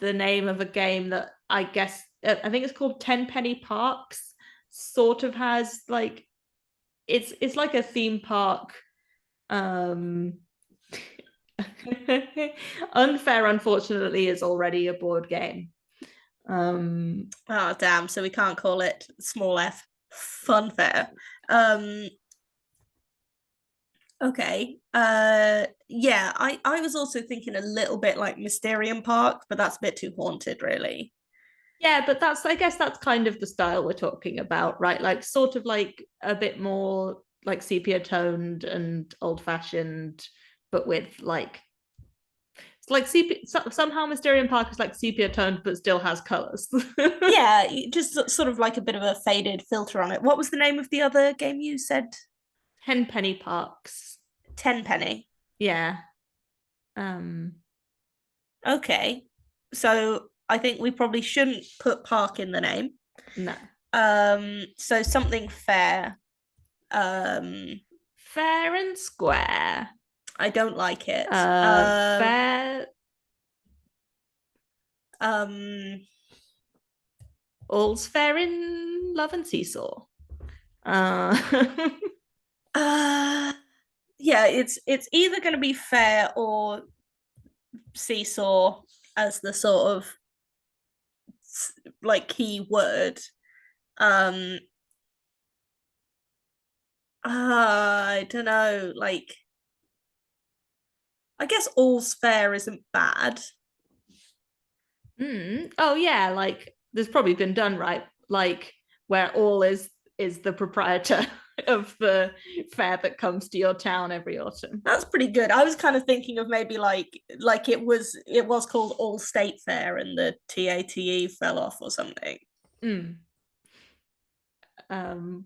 the name of a game that I guess I think it's called Tenpenny Parks. Sort of has like it's like a theme park. Um, Unfair, unfortunately, is already a board game. Um, Oh damn, so we can't call it small f fun fair. Um okay. Yeah, I was also thinking a little bit like Mysterium Park, but that's a bit too haunted really. yeah, but that's I guess that's kind of the style we're talking about, right? Like sort of like a bit more like sepia toned and old fashioned, but with like it's like sepia. Somehow Mysterium Park is like sepia toned, but still has colors. Yeah, just sort of like a bit of a faded filter on it. What was the name of the other game you said? Tenpenny Parks. Tenpenny. Yeah. Um. Okay. So I think we probably shouldn't put park in the name. No. So something fair. Um, Fair and square. I don't like it. Fair. Um, All's fair in love and seesaw. Uh, uh, yeah, it's either going to be fair or seesaw as the sort of like key word. Um, I don't know. Like, I guess all's fair isn't bad. oh yeah, like there's probably been done right, like where all is the proprietor of the fair that comes to your town every autumn. That's pretty good. I was kind of thinking of maybe like it was called All State Fair and the TATE fell off or something. Mm.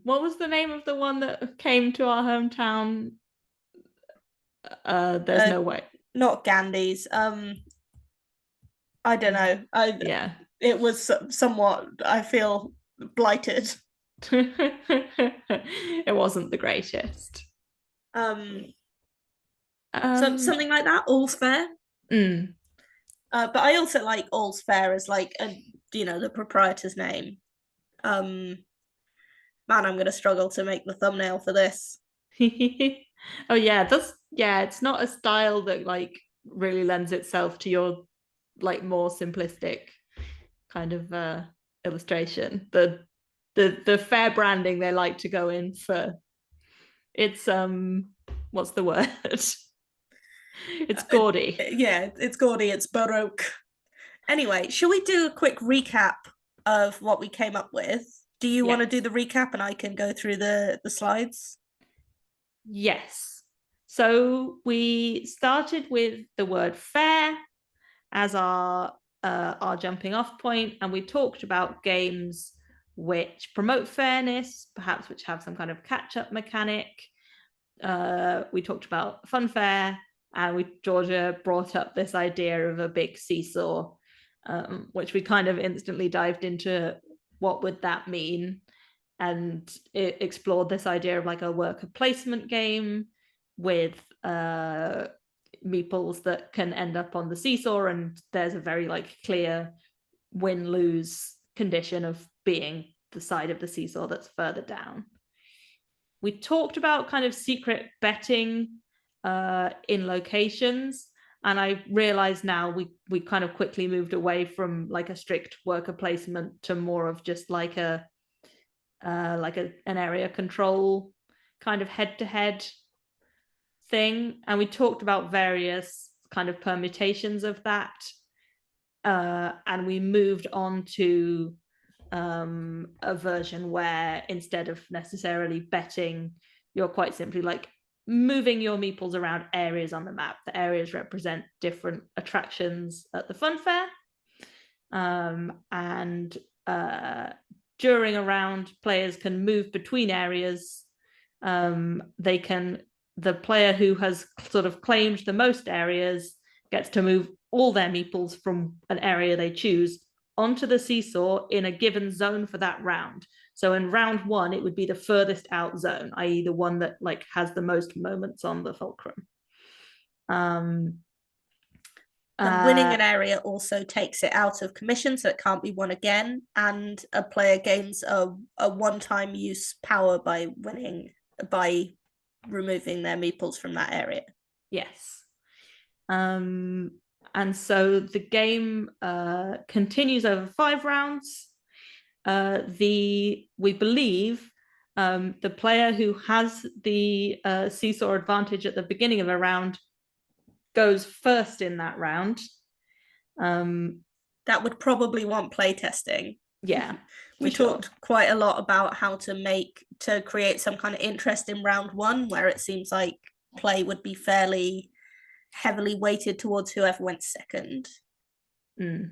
What was the name of the one that came to our hometown? There's Uh, no way. Not Gandhi's. I don't know. I Yeah. It was somewhat. I feel blighted. It wasn't the greatest. Um, So Um, something like that, all's fair. mm. But I also like all's fair as like the proprietor's name. Um, Man, I'm gonna struggle to make the thumbnail for this. Oh yeah, it's not a style that like really lends itself to your like more simplistic kind of illustration. The fair branding they like to go in for. It's what's the word? It's gaudy. Yeah, it's gaudy, it's baroque. Anyway, shall we do a quick recap of what we came up with? Do you want to do Yes. the recap and I can go through the slides? Yes. So we started with the word fair as our jumping off point, and we talked about games which promote fairness, perhaps which have some kind of catch up mechanic. We talked about funfair, and Georgia brought up this idea of a big seesaw, which we kind of instantly dived into. What would that mean? And it explored this idea of like a worker placement game with meeples that can end up on the seesaw, and there's a very like clear win-lose condition of being the side of the seesaw that's further down. We talked about kind of secret betting in locations, and I realize now we kind of quickly moved away from like a strict worker placement to more of just like an area control kind of head-to-head thing. And we talked about various kind of permutations of that, and we moved on to a version where instead of necessarily betting, you're quite simply like moving your meeples around areas on the map. The areas represent different attractions at the fun fair, and during a round, players can move between areas. The player who has sort of claimed the most areas gets to move all their meeples from an area they choose onto the seesaw in a given zone for that round. So in round one, it would be the furthest out zone, i.e., the one that like has the most moments on the fulcrum. Um, And winning uh, an area also takes it out of commission, so it can't be won again. And a player gains a one-time use power by removing their meeples from that area. yes. Um, and so the game continues over 5 rounds. We believe the player who has the seesaw advantage at the beginning of a round goes first in that round. That would probably want playtesting. Yeah, for We sure. talked quite a lot about how to create some kind of interest in round one, where it seems like play would be fairly heavily weighted towards whoever went second. Mm.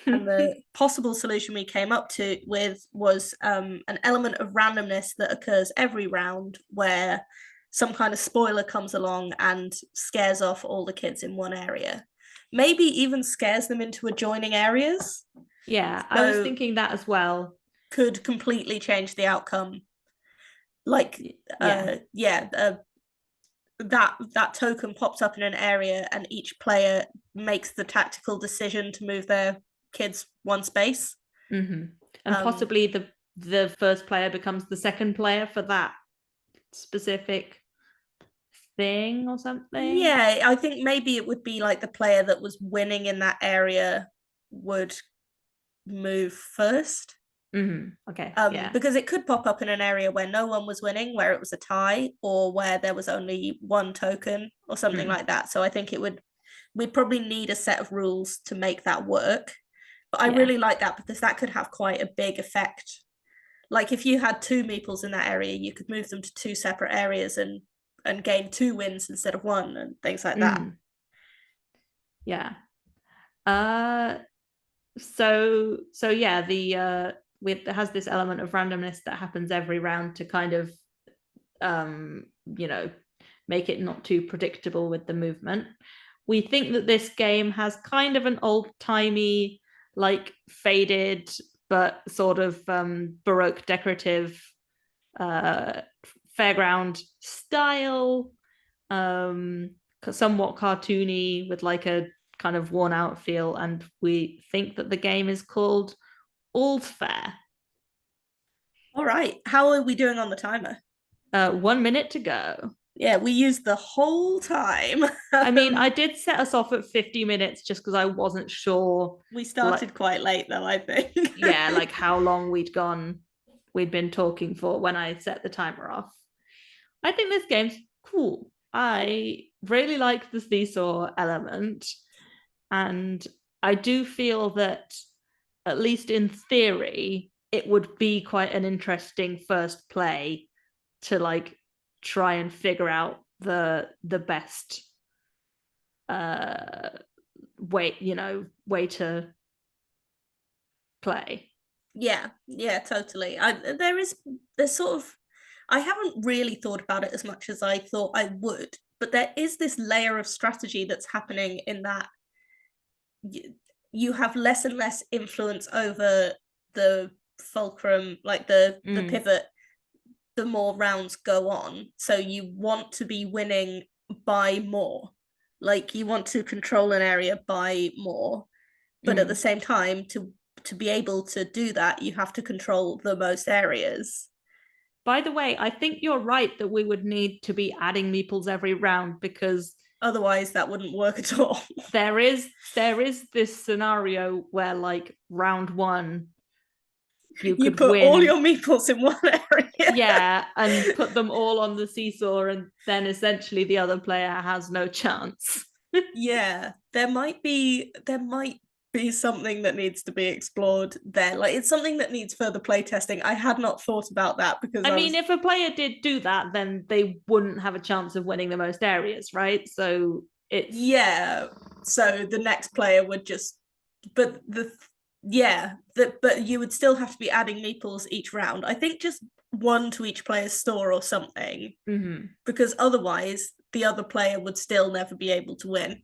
And the possible solution we came up to with was an element of randomness that occurs every round, where some kind of spoiler comes along and scares off all the kids in one area, maybe even scares them into adjoining areas. Yeah, I was So thinking that as well. could completely change the outcome. Like, Yeah. that token pops up in an area, and each player makes the tactical decision to move their kids one space. Mm-hmm. And Um, possibly the first player becomes the second player for that specific thing or something. yeah, I think maybe it would be like the player that was winning in that area would move first. Mm-hmm. Okay. Yeah. Because it could pop up in an area where no one was winning, where it was a tie, or where there was only one token, or something Mm. like that. So I think we'd probably need a set of rules to make that work. But I Yeah. really like that because that could have quite a big effect. Like if you had two meeples in that area, you could move them to two separate areas and gain two wins instead of one, and things like that. Mm. Yeah. Uh so yeah, the it has this element of randomness that happens every round to kind of um you know make it not too predictable with the movement. We think that this game has kind of an old-timey, like faded but sort of baroque decorative uh fairground style. somewhat cartoony with like a kind of worn out feel, and we think that the game is called All's Fair. All right. How are we doing on the timer? 1 minute to go. Yeah, we used the whole time. I mean, I did set us off at 50 minutes just because I wasn't sure. We Like, started quite late though, I think. yeah, like how long we'd been talking for when I set the timer off. I think this game's cool. I really like the seesaw element, and I do feel that, at least in theory, it would be quite an interesting first play to like try and figure out the best uh way to play. Yeah, totally. There's sort of I haven't really thought about it as much as I thought I would, but there is this layer of strategy that's happening in that you have less and less influence over the fulcrum, like the pivot, the more rounds go on. So you want to be winning by more. Like you want to control an area by more. But at the same time, to be able to do that, you have to control the most areas. By the way, I think you're right that we would need to be adding meeples every round, because Otherwise, that wouldn't work at all. there is this scenario where like round one you You could put all win. your meeples in one area. Yeah, and put them all on the seesaw, and then essentially the other player has no chance. Yeah, there might be something that needs to be explored there. Like it's something that needs further play testing. I had not thought about that because I I mean, was if a player did do that, then they wouldn't have a chance of winning the most areas, right? So it's yeah. So the next player would just but the yeah, but you would still have to be adding meeples each round. I think just one to each player's store or something, because otherwise the other player would still never be able to win.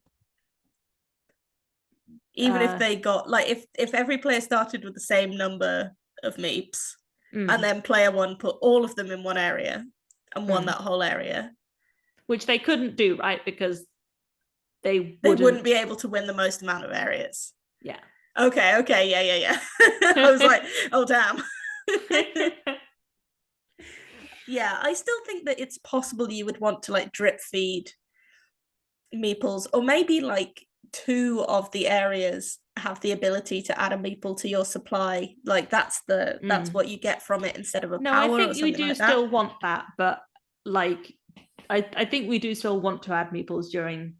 Even if uh, they got like if every player started with the same number of meeps and mm, then player one put all of them in one area and won mm. that whole area, Which they couldn't do, right? Because they they wouldn't wouldn't. be able to win the most amount of areas. Yeah. Okay, yeah. I was like, oh damn. Yeah, I still think that it's possible you would want to like drip feed meeples, or maybe like two of the areas have the ability to add a meeple to your supply. Like that's what you get from it instead of a No, I power or think we something do like that. still want that, but like I think we do still want to add meeples during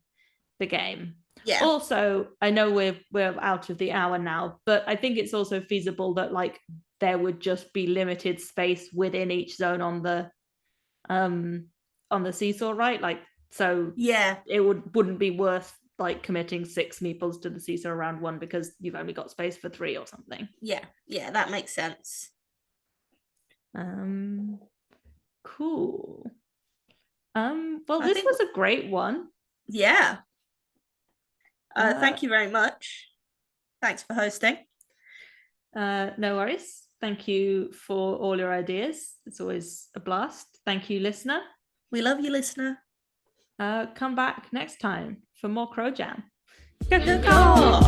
the game. Yeah. Also, I know we're out of the hour now, but I think it's also feasible that like there would just be limited space within each zone um on the seesaw, right? Like so Yeah. it wouldn't be worth like committing 6 meeples to the seesaw round one because you've only got space for 3 or something. Yeah, that makes sense. Um cool. Well, I this think was a great one. yeah. Uh Thank you very much. Thanks for hosting. No worries. Thank you for all your ideas. It's always a blast. Thank you, listener. We love you, listener. Come back next time for more Crow Jam. Caw.